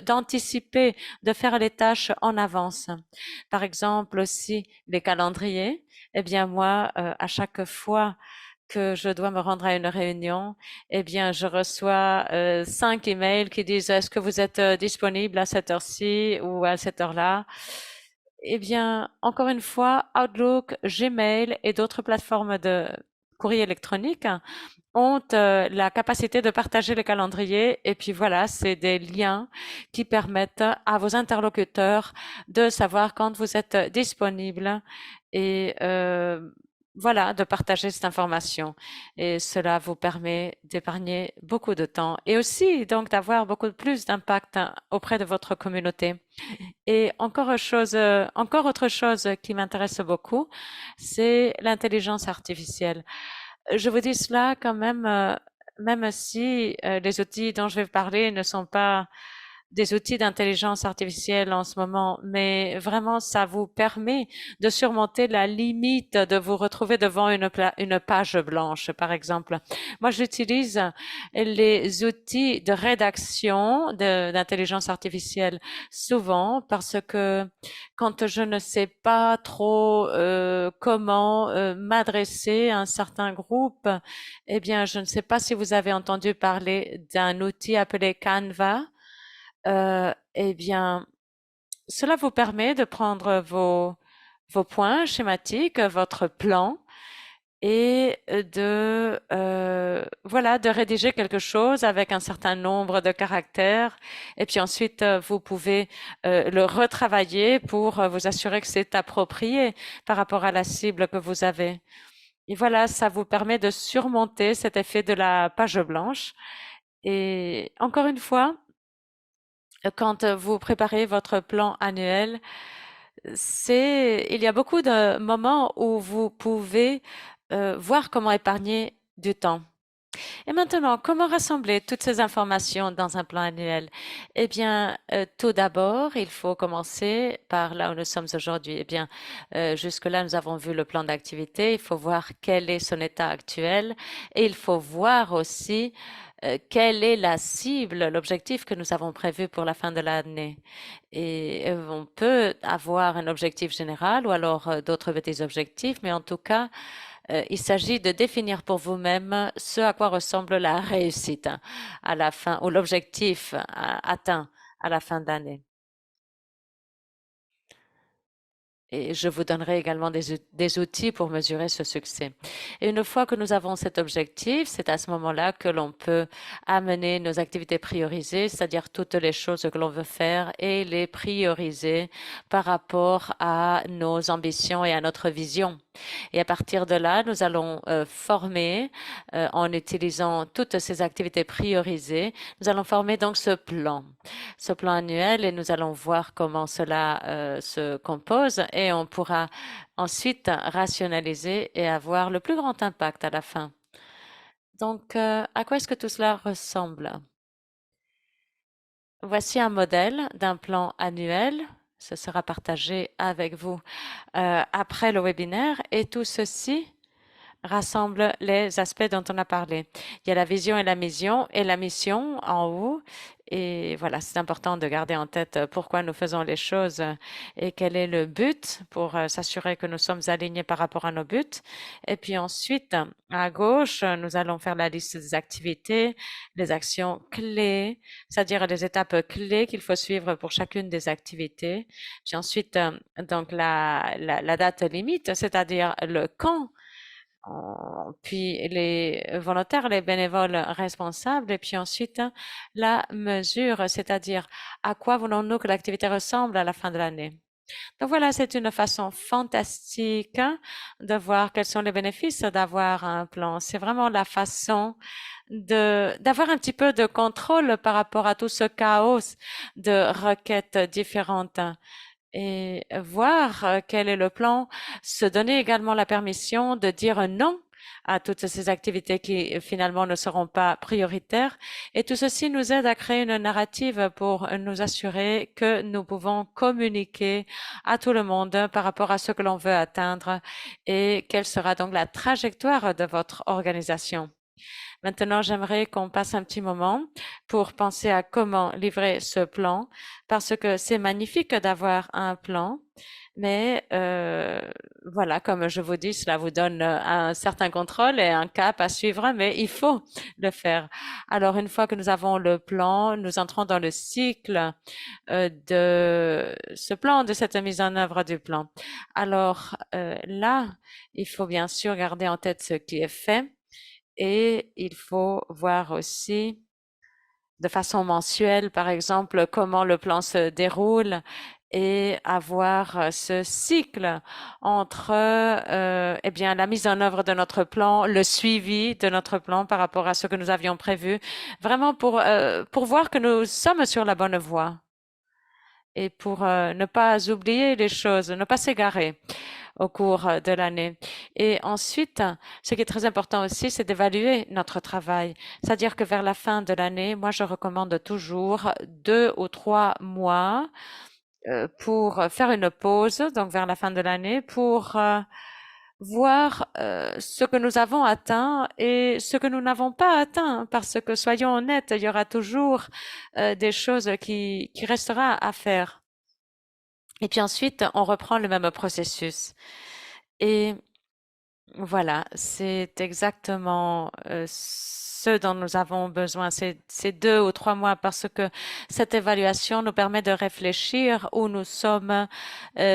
d'anticiper, de faire les tâches en avance. Par exemple, aussi les calendriers. Eh bien, moi, à chaque fois que je dois me rendre à une réunion, eh bien, je reçois 5 emails qui disent est-ce que vous êtes disponible à cette heure-ci ou à cette heure-là? Eh bien, encore une fois, Outlook, Gmail et d'autres plateformes de courrier électronique ont la capacité de partager le calendrier. Et puis voilà, c'est des liens qui permettent à vos interlocuteurs de savoir quand vous êtes disponible et voilà, de partager cette information. Et cela vous permet d'épargner beaucoup de temps et aussi donc d'avoir beaucoup plus d'impact auprès de votre communauté. Et encore autre chose qui m'intéresse beaucoup, c'est l'intelligence artificielle. Je vous dis cela quand même, même si les outils dont je vais parler ne sont pas des outils d'intelligence artificielle en ce moment, mais vraiment, ça vous permet de surmonter la limite de vous retrouver devant une page blanche, par exemple. Moi, j'utilise les outils de rédaction d'intelligence artificielle souvent parce que quand je ne sais pas trop comment m'adresser à un certain groupe, eh bien, je ne sais pas si vous avez entendu parler d'un outil appelé Canva. Eh bien, cela vous permet de prendre vos points schématiques, votre plan et voilà, de rédiger quelque chose avec un certain nombre de caractères. Et puis ensuite, vous pouvez le retravailler pour vous assurer que c'est approprié par rapport à la cible que vous avez. Et voilà, ça vous permet de surmonter cet effet de la page blanche. Et encore une fois, quand vous préparez votre plan annuel, il y a beaucoup de moments où vous pouvez voir comment épargner du temps. Et maintenant, comment rassembler toutes ces informations dans un plan annuel? Eh bien, tout d'abord, il faut commencer par là où nous sommes aujourd'hui. Eh bien, jusque-là, nous avons vu le plan d'activité. Il faut voir quel est son état actuel et il faut voir aussi quelle est la cible, l'objectif que nous avons prévu pour la fin de l'année. Et on peut avoir un objectif général ou alors d'autres petits objectifs, mais en tout cas, il s'agit de définir pour vous-même ce à quoi ressemble la réussite à la fin ou l'objectif atteint à la fin d'année. Et je vous donnerai également des outils pour mesurer ce succès. Et une fois que nous avons cet objectif, c'est à ce moment-là que l'on peut amener nos activités priorisées, c'est-à-dire toutes les choses que l'on veut faire et les prioriser par rapport à nos ambitions et à notre vision. Et à partir de là, nous allons former, en utilisant toutes ces activités priorisées, nous allons former donc ce plan annuel et nous allons voir comment cela se compose et on pourra ensuite rationaliser et avoir le plus grand impact à la fin. Donc, à quoi est-ce que tout cela ressemble? Voici un modèle d'un plan annuel. Ce sera partagé avec vous après le webinaire et tout ceci rassemble les aspects dont on a parlé. Il y a la vision et la mission en haut. Et voilà, c'est important de garder en tête pourquoi nous faisons les choses et quel est le but pour s'assurer que nous sommes alignés par rapport à nos buts. Et puis ensuite, à gauche, nous allons faire la liste des activités, les actions clés, c'est-à-dire les étapes clés qu'il faut suivre pour chacune des activités. Puis ensuite, donc la date limite, c'est-à-dire le quand, puis les volontaires, les bénévoles responsables, et puis ensuite la mesure, c'est-à-dire à quoi voulons-nous que l'activité ressemble à la fin de l'année. Donc voilà, c'est une façon fantastique de voir quels sont les bénéfices d'avoir un plan. C'est vraiment la façon d'avoir un petit peu de contrôle par rapport à tout ce chaos de requêtes différentes et voir quel est le plan, se donner également la permission de dire non à toutes ces activités qui finalement ne seront pas prioritaires. Et tout ceci nous aide à créer une narrative pour nous assurer que nous pouvons communiquer à tout le monde par rapport à ce que l'on veut atteindre et quelle sera donc la trajectoire de votre organisation. Maintenant, j'aimerais qu'on passe un petit moment pour penser à comment livrer ce plan, parce que c'est magnifique d'avoir un plan, mais voilà, comme je vous dis, cela vous donne un certain contrôle et un cap à suivre, mais il faut le faire. Alors, une fois que nous avons le plan, nous entrons dans le cycle de ce plan, de cette mise en œuvre du plan. Alors là, il faut bien sûr garder en tête ce qui est fait. Et il faut voir aussi de façon mensuelle, par exemple, comment le plan se déroule et avoir ce cycle entre eh bien la mise en œuvre de notre plan, le suivi de notre plan par rapport à ce que nous avions prévu, vraiment pour voir que nous sommes sur la bonne voie et pour ne pas oublier les choses, ne pas s'égarer au cours de l'année. Et ensuite, ce qui est très important aussi, c'est d'évaluer notre travail. C'est-à-dire que vers la fin de l'année, moi, je recommande toujours 2 ou 3 mois pour faire une pause, donc vers la fin de l'année, pour voir ce que nous avons atteint et ce que nous n'avons pas atteint, parce que soyons honnêtes, il y aura toujours des choses qui restera à faire. Et puis ensuite, on reprend le même processus. Et voilà, c'est exactement ce dont nous avons besoin ces 2 ou 3 mois, parce que cette évaluation nous permet de réfléchir où nous sommes,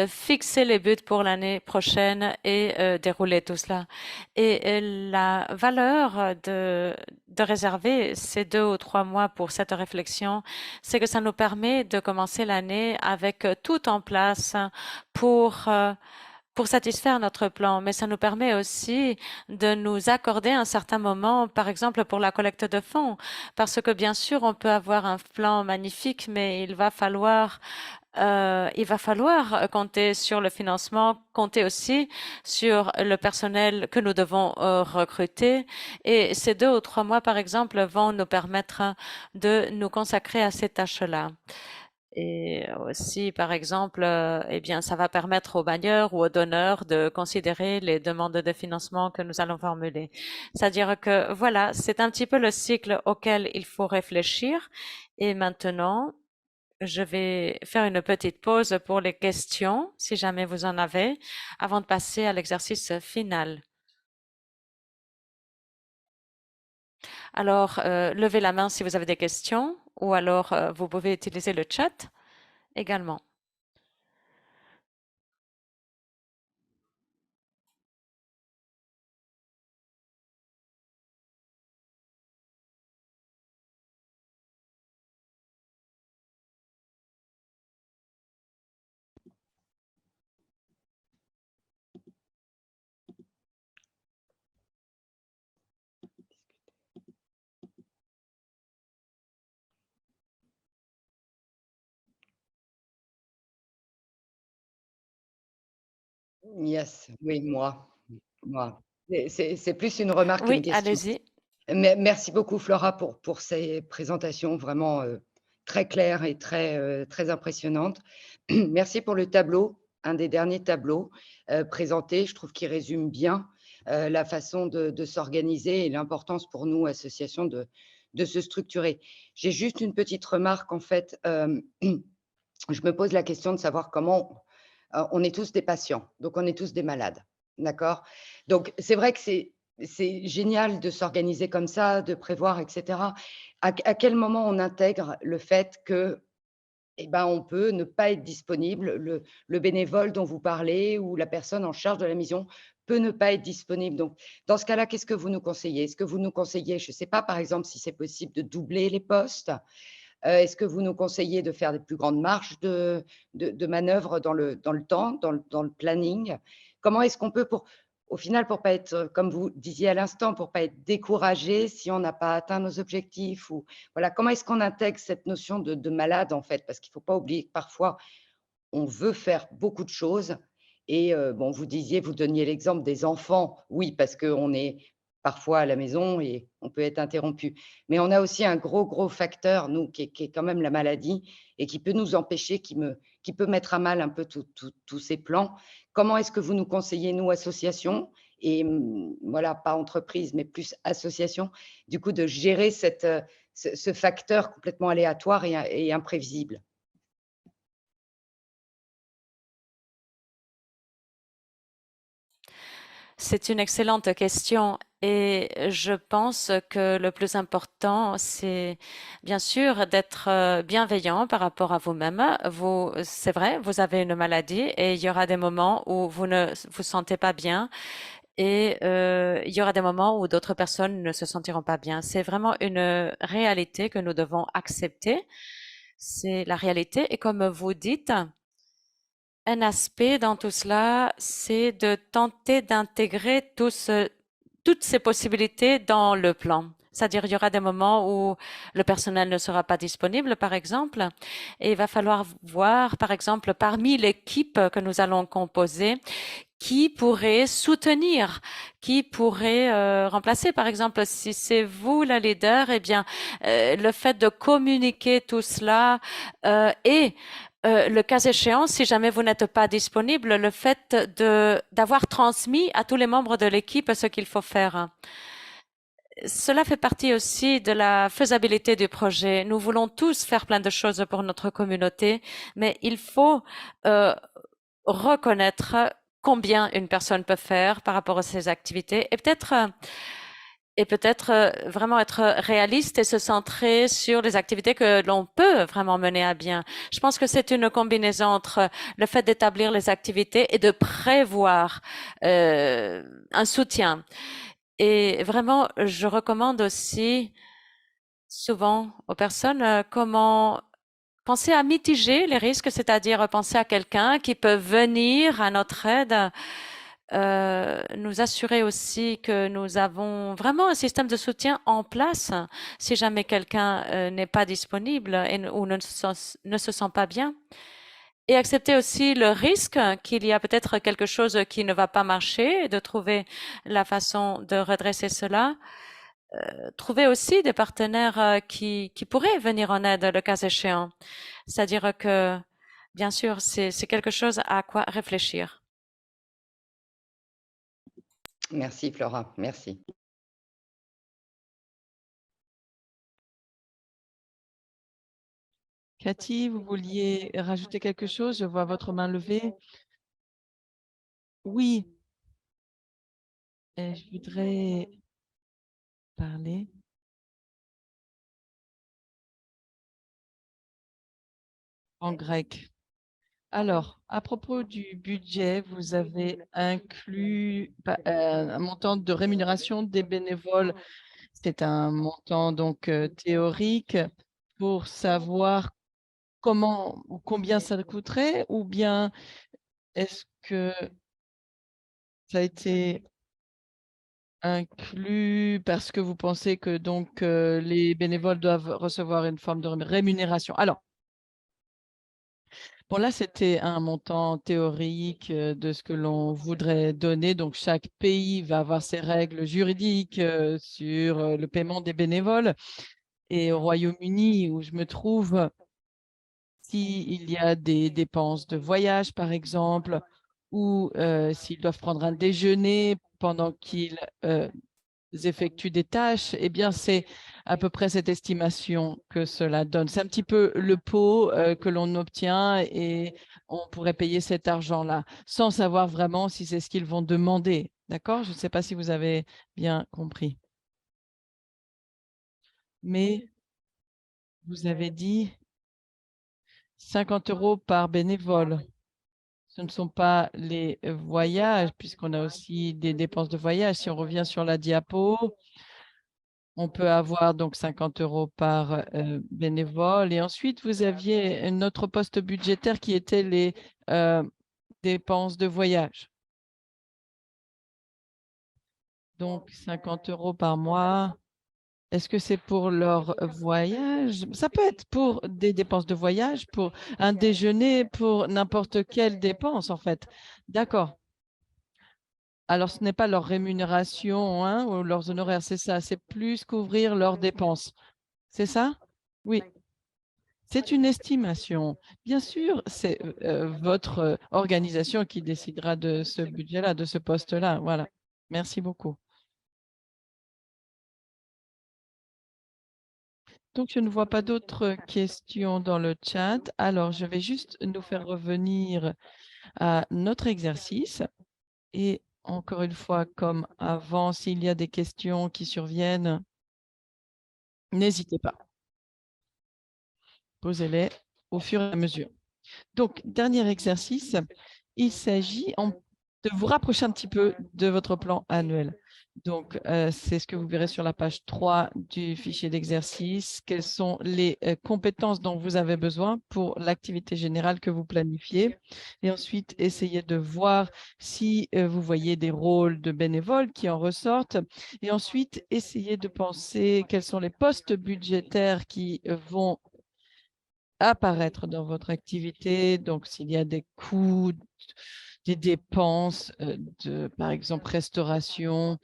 fixer les buts pour l'année prochaine et dérouler tout cela. Et la valeur de réserver ces 2 ou 3 mois pour cette réflexion, c'est que ça nous permet de commencer l'année avec tout en place pour pour satisfaire notre plan, mais ça nous permet aussi de nous accorder un certain moment, par exemple pour la collecte de fonds, parce que bien sûr, on peut avoir un plan magnifique, mais il va falloir compter sur le financement, compter aussi sur le personnel que nous devons recruter. Et ces 2 ou 3 mois, par exemple, vont nous permettre de nous consacrer à ces tâches-là. Et aussi, par exemple, eh bien, ça va permettre aux bailleurs ou aux donneurs de considérer les demandes de financement que nous allons formuler. C'est-à-dire que voilà, c'est un petit peu le cycle auquel il faut réfléchir. Et maintenant, je vais faire une petite pause pour les questions, si jamais vous en avez, avant de passer à l'exercice final. Alors, levez la main si vous avez des questions, ou alors vous pouvez utiliser le chat également. Yes, oui, moi. C'est plus une remarque qu'une Oui, question. allez-y. Merci beaucoup Flora pour ces présentations vraiment, très claires et très impressionnantes. Merci pour le tableau, un des derniers tableaux, présentés. Je trouve qu'il résume bien, la façon de s'organiser et l'importance pour nous, associations, de se structurer. J'ai juste une petite remarque, en fait, je me pose la question de savoir comment on est tous des patients, donc on est tous des malades, d'accord? Donc c'est vrai que c'est génial de s'organiser comme ça, de prévoir et cetera. À quel moment on intègre le fait que, eh ben, on peut ne pas être disponible? Le bénévole dont vous parlez ou la personne en charge de la mission peut ne pas être disponible. Donc dans ce cas-là, qu'est-ce que vous nous conseillez? Est-ce que vous nous conseillez, je ne sais pas, par exemple, si c'est possible de doubler les postes? Est-ce que vous nous conseillez de faire des plus grandes marges de manœuvre dans le temps, dans le planning? Comment est-ce qu'on peut au final, pour pas être, comme vous disiez à l'instant, pour pas être découragé si on n'a pas atteint nos objectifs ou voilà, comment est-ce qu'on intègre cette notion de malade, en fait? Parce qu'il ne faut pas oublier que parfois, on veut faire beaucoup de choses et bon, vous donniez l'exemple des enfants. Oui, parce qu'on est parfois à la maison et on peut être interrompu. Mais on a aussi un gros facteur, nous, qui est quand même la maladie et qui peut nous empêcher, qui peut mettre à mal un peu tous ces plans. Comment est-ce que vous nous conseillez, nous, associations et voilà, pas entreprise, mais plus association, du coup, de gérer ce facteur complètement aléatoire et imprévisible? C'est une excellente question et je pense que le plus important, c'est bien sûr d'être bienveillant par rapport à vous-même. C'est vrai, vous avez une maladie et il y aura des moments où vous ne vous sentez pas bien et il y aura des moments où d'autres personnes ne se sentiront pas bien. C'est vraiment une réalité que nous devons accepter. C'est la réalité et comme vous dites, un aspect dans tout cela, c'est de tenter d'intégrer toutes ces possibilités dans le plan. C'est-à-dire, il y aura des moments où le personnel ne sera pas disponible, par exemple, et il va falloir voir, par exemple, parmi l'équipe que nous allons composer, qui pourrait soutenir, qui pourrait remplacer. Par exemple, si c'est vous la leader, eh bien, le fait de communiquer tout cela et le cas échéant, si jamais vous n'êtes pas disponible, le fait d'avoir transmis à tous les membres de l'équipe ce qu'il faut faire. Cela fait partie aussi de la faisabilité du projet. Nous voulons tous faire plein de choses pour notre communauté, mais il faut reconnaître combien une personne peut faire par rapport à ses activités et peut-être vraiment être réaliste et se centrer sur les activités que l'on peut vraiment mener à bien. Je pense que c'est une combinaison entre le fait d'établir les activités et de prévoir un soutien. Et vraiment, je recommande aussi souvent aux personnes comment penser à mitiger les risques, c'est-à-dire penser à quelqu'un qui peut venir à notre aide, nous assurer aussi que nous avons vraiment un système de soutien en place si jamais quelqu'un n'est pas disponible ou ne se sent pas bien. Et accepter aussi le risque qu'il y a peut-être quelque chose qui ne va pas marcher et de trouver la façon de redresser cela. Trouver aussi des partenaires qui pourraient venir en aide le cas échéant. C'est-à-dire que, bien sûr, c'est quelque chose à quoi réfléchir. Merci Flora, merci. Cathy, vous vouliez rajouter quelque chose? Je vois votre main levée. Oui, je voudrais parler en grec. Alors, à propos du budget, vous avez inclus un montant de rémunération des bénévoles. C'est un montant donc théorique pour savoir comment ou combien ça coûterait, ou bien est-ce que ça a été inclus parce que vous pensez que donc les bénévoles doivent recevoir une forme de rémunération? Alors, bon, là, c'était un montant théorique de ce que l'on voudrait donner. Donc, chaque pays va avoir ses règles juridiques sur le paiement des bénévoles. Et au Royaume-Uni, où je me trouve, s'il y a des dépenses de voyage, par exemple, ou s'ils doivent prendre un déjeuner pendant qu'ils effectuent des tâches, eh bien, c'est à peu près cette estimation que cela donne. C'est un petit peu le pot que l'on obtient et on pourrait payer cet argent-là sans savoir vraiment si c'est ce qu'ils vont demander. D'accord? Je ne sais pas si vous avez bien compris. Mais vous avez dit 50 € par bénévole. Ce ne sont pas les voyages, puisqu'on a aussi des dépenses de voyage. Si on revient sur la diapo, on peut avoir donc 50 € par bénévole. Et ensuite, vous aviez un autre poste budgétaire qui était les dépenses de voyage. Donc, 50 € par mois. Est-ce que c'est pour leur voyage? Ça peut être pour des dépenses de voyage, pour un déjeuner, pour n'importe quelle dépense, en fait. D'accord. Alors, ce n'est pas leur rémunération, hein, ou leurs honoraires, c'est ça, c'est plus couvrir leurs dépenses. C'est ça? Oui, c'est une estimation. Bien sûr, c'est votre organisation qui décidera de ce budget-là, de ce poste-là. Voilà. Merci beaucoup. Donc, je ne vois pas d'autres questions dans le chat. Alors, je vais juste nous faire revenir à notre exercice. Et encore une fois, comme avant, s'il y a des questions qui surviennent, n'hésitez pas. Posez-les au fur et à mesure. Donc, dernier exercice, il s'agit de vous rapprocher un petit peu de votre plan annuel. Donc, c'est ce que vous verrez sur la page 3 du fichier d'exercice. Quelles sont les compétences dont vous avez besoin pour l'activité générale que vous planifiez? Et ensuite, essayez de voir si vous voyez des rôles de bénévoles qui en ressortent. Et ensuite, essayez de penser quels sont les postes budgétaires qui vont apparaître dans votre activité. Donc, s'il y a des coûts, des dépenses de, par exemple, restauration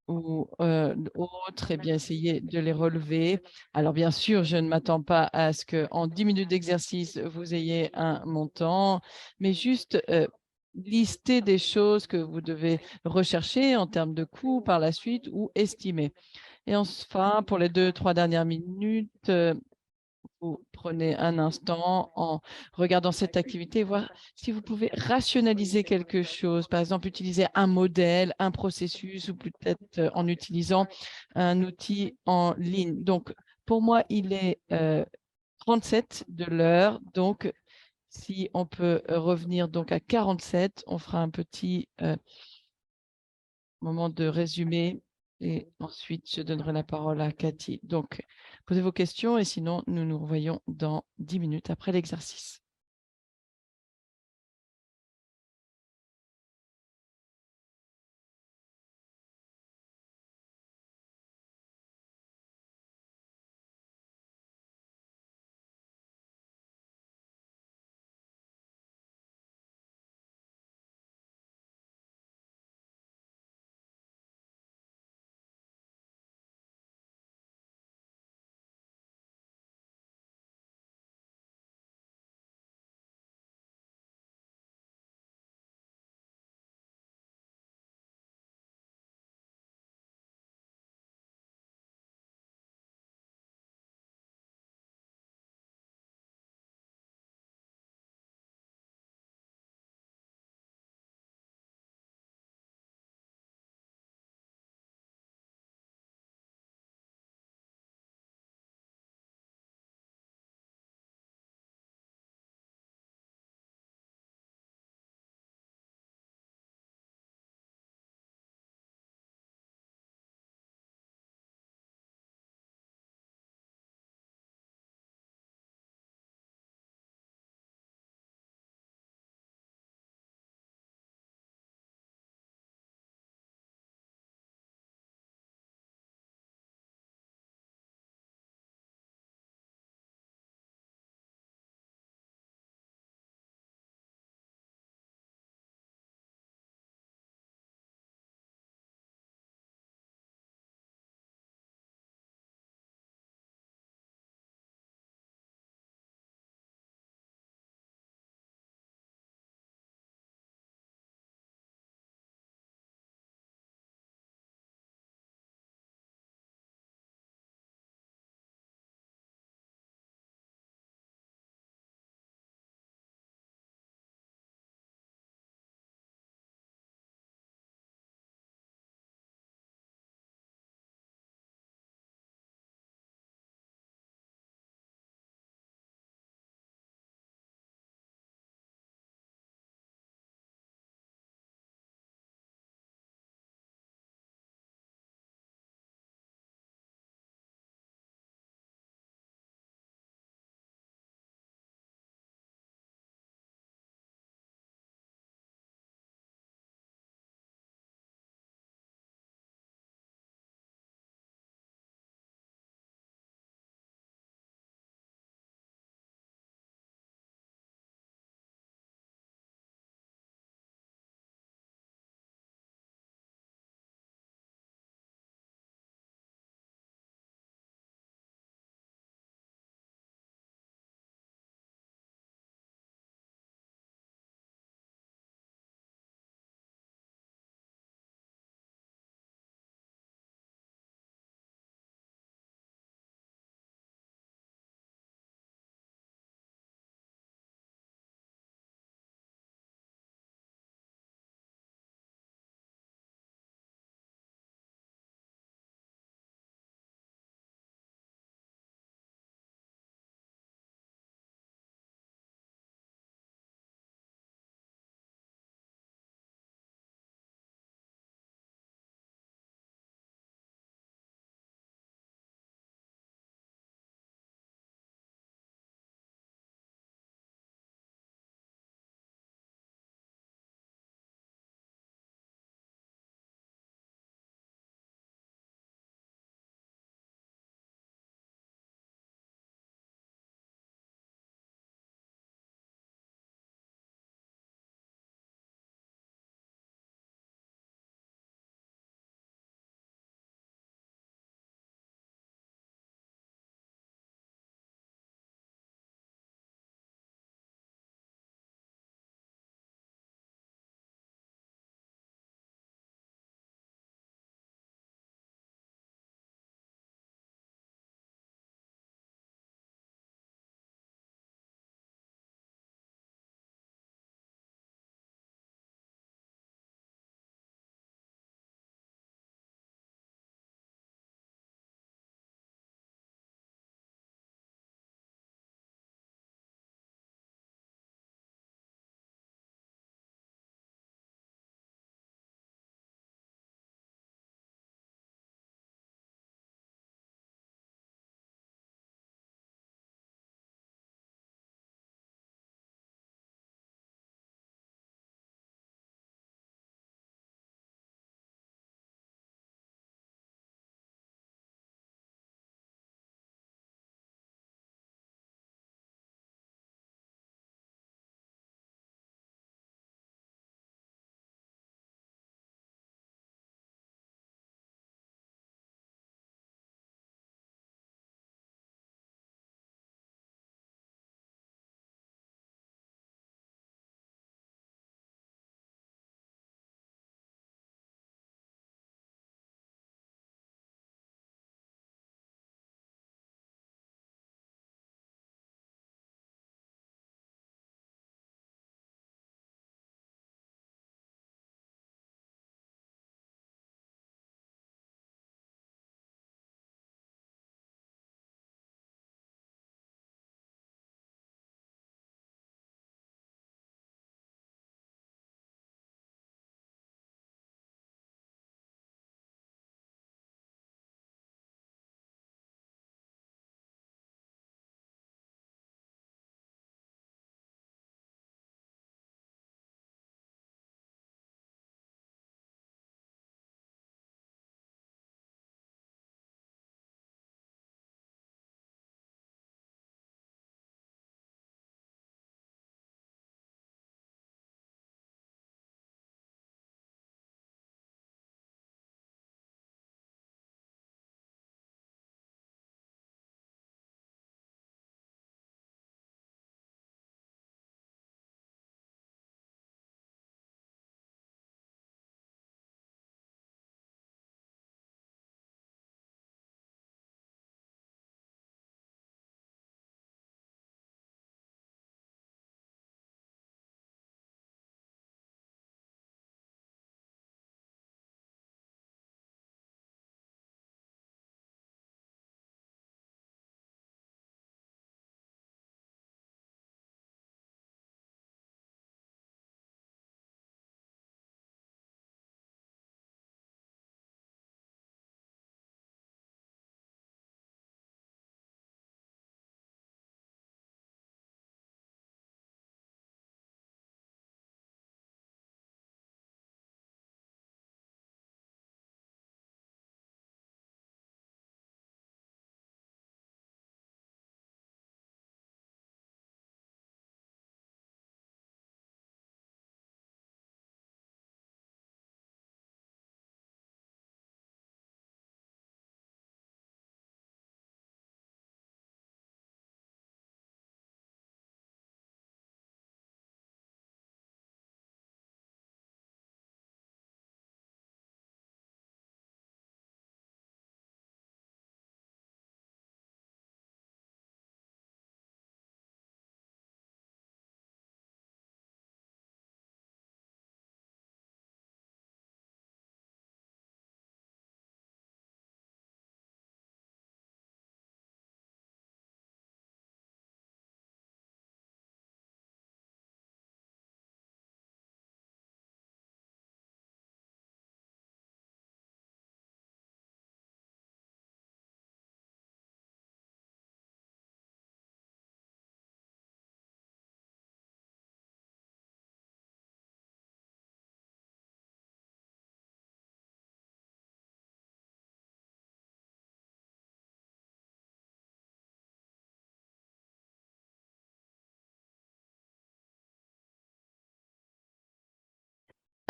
ou autres, eh bien, essayez de les relever. Alors, bien sûr, je ne m'attends pas à ce qu'en 10 minutes d'exercice, vous ayez un montant, mais juste lister des choses que vous devez rechercher en termes de coûts par la suite ou estimer. Et enfin, pour les 2-3 dernières minutes, vous prenez un instant en regardant cette activité, voir si vous pouvez rationaliser quelque chose. Par exemple, utiliser un modèle, un processus ou peut-être en utilisant un outil en ligne. Donc, pour moi, il est 37 de l'heure. Donc, si on peut revenir donc à 47, on fera un petit moment de résumé et ensuite je donnerai la parole à Cathy. Donc, posez vos questions et sinon, nous nous revoyons dans 10 minutes après l'exercice.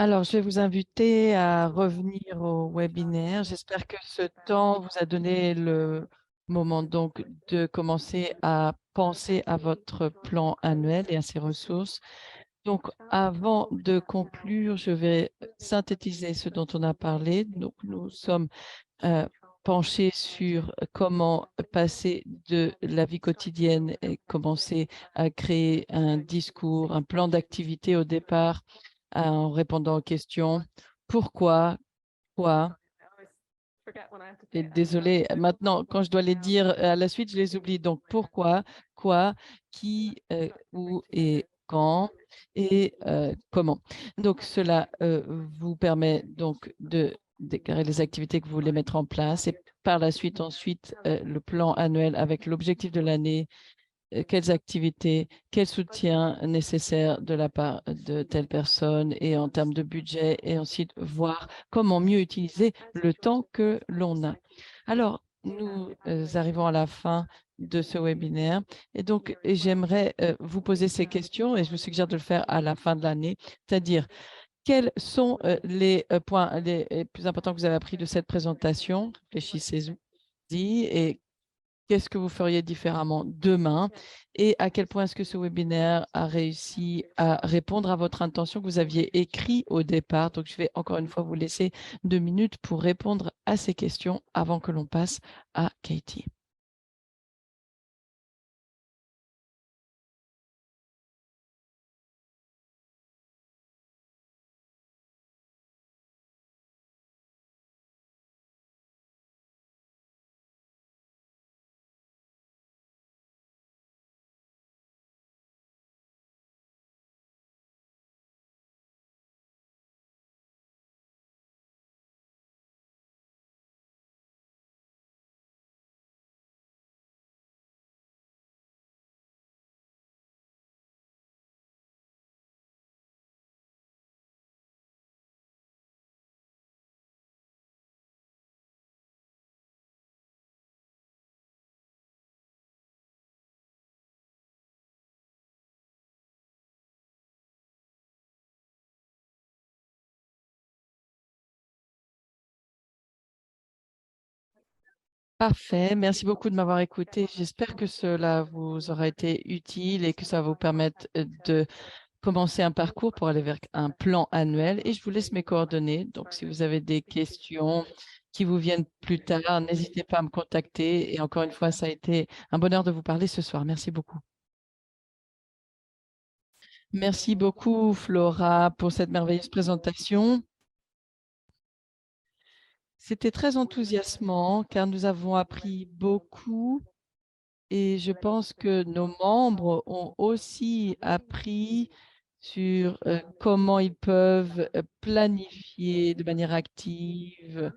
Alors, je vais vous inviter à revenir au webinaire. J'espère que ce temps vous a donné le moment donc de commencer à penser à votre plan annuel et à ses ressources. Donc, avant de conclure, je vais synthétiser ce dont on a parlé. Donc, nous sommes penchés sur comment passer de la vie quotidienne et commencer à créer un discours, un plan d'activité au départ en répondant aux questions. Pourquoi? Quoi? Et désolé, maintenant, quand je dois les dire à la suite, je les oublie. Donc, pourquoi, quoi, qui, où et quand et comment. Donc, cela vous permet donc de déclarer les activités que vous voulez mettre en place et par la suite, ensuite, le plan annuel avec l'objectif de l'année, quelles activités, quel soutien nécessaire de la part de telle personne et en termes de budget et ensuite voir comment mieux utiliser le temps que l'on a. Alors, nous arrivons à la fin de ce webinaire et donc j'aimerais vous poser ces questions et je vous suggère de le faire à la fin de l'année, c'est-à-dire quels sont les points les plus importants que vous avez appris de cette présentation? Réfléchissez-y et qu'est-ce que vous feriez différemment demain et à quel point est-ce que ce webinaire a réussi à répondre à votre intention que vous aviez écrit au départ. Donc, je vais encore une fois vous laisser 2 minutes pour répondre à ces questions avant que l'on passe à Katie. Parfait, merci beaucoup de m'avoir écouté. J'espère que cela vous aura été utile et que ça va vous permettre de commencer un parcours pour aller vers un plan annuel et je vous laisse mes coordonnées. Donc, si vous avez des questions qui vous viennent plus tard, n'hésitez pas à me contacter. Et encore une fois, ça a été un bonheur de vous parler ce soir. Merci beaucoup. Merci beaucoup, Flora, pour cette merveilleuse présentation. C'était très enthousiasmant car nous avons appris beaucoup et je pense que nos membres ont aussi appris sur comment ils peuvent planifier de manière active,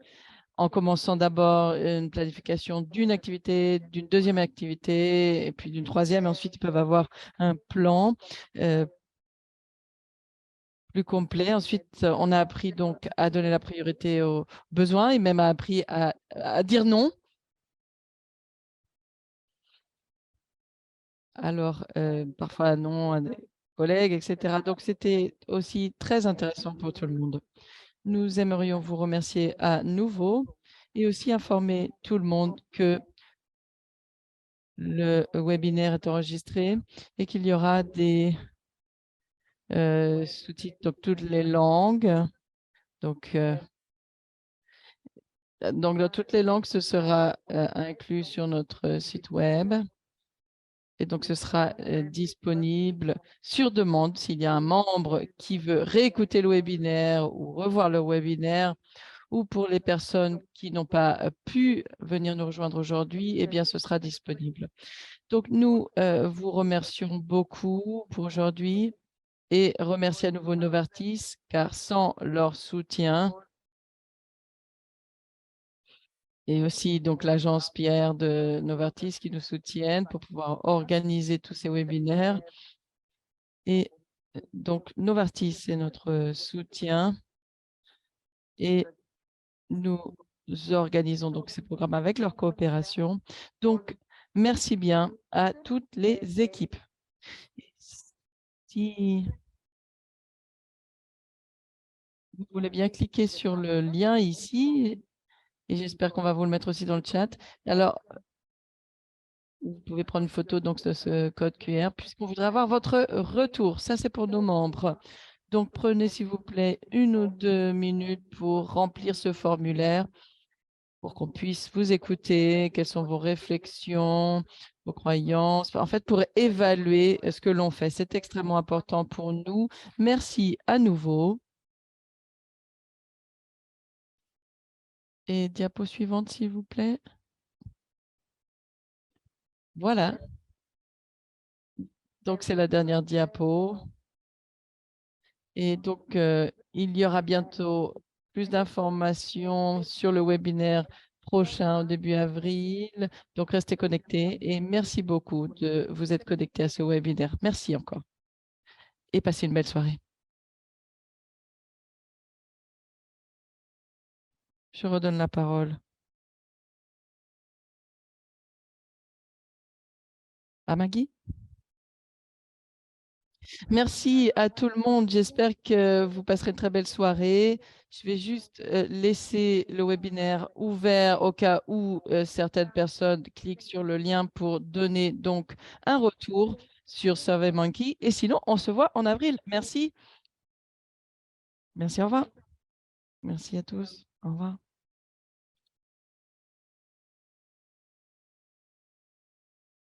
en commençant d'abord une planification d'une activité, d'une deuxième activité, et puis d'une troisième. Et ensuite, ils peuvent avoir un plan plus complet. Ensuite, on a appris donc à donner la priorité aux besoins et même appris à dire non. Alors, parfois non à des collègues, etc. Donc, c'était aussi très intéressant pour tout le monde. Nous aimerions vous remercier à nouveau et aussi informer tout le monde que le webinaire est enregistré et qu'il y aura des sous-titres dans toutes les langues. Donc, dans toutes les langues, ce sera inclus sur notre site web. Et donc, ce sera disponible sur demande s'il y a un membre qui veut réécouter le webinaire ou revoir le webinaire ou pour les personnes qui n'ont pas pu venir nous rejoindre aujourd'hui, eh bien, ce sera disponible. Donc, nous vous remercions beaucoup pour aujourd'hui et remercie à nouveau Novartis, car sans leur soutien et aussi donc l'agence Pierre de Novartis qui nous soutiennent pour pouvoir organiser tous ces webinaires. Et donc, Novartis, c'est notre soutien et nous organisons donc ces programmes avec leur coopération. Donc, merci bien à toutes les équipes. Si Vous voulez bien cliquer sur le lien ici et j'espère qu'on va vous le mettre aussi dans le chat. Alors, vous pouvez prendre une photo donc, de ce code QR puisqu'on voudrait avoir votre retour. Ça, c'est pour nos membres. Donc, prenez s'il vous plaît 1 ou 2 minutes pour remplir ce formulaire pour qu'on puisse vous écouter, quelles sont vos réflexions, vos croyances, en fait, pour évaluer ce que l'on fait. C'est extrêmement important pour nous. Merci à nouveau. Et diapo suivante, s'il vous plaît. Voilà. Donc, c'est la dernière diapo. Et donc, il y aura bientôt plus d'informations sur le webinaire prochain au début avril. Donc, restez connectés et merci beaucoup de vous être connectés à ce webinaire. Merci encore et passez une belle soirée. Je redonne la parole à Maggie. Merci à tout le monde. J'espère que vous passerez une très belle soirée. Je vais juste laisser le webinaire ouvert au cas où certaines personnes cliquent sur le lien pour donner donc un retour sur SurveyMonkey. Et sinon, on se voit en avril. Merci. Merci, au revoir. Merci à tous. Au revoir.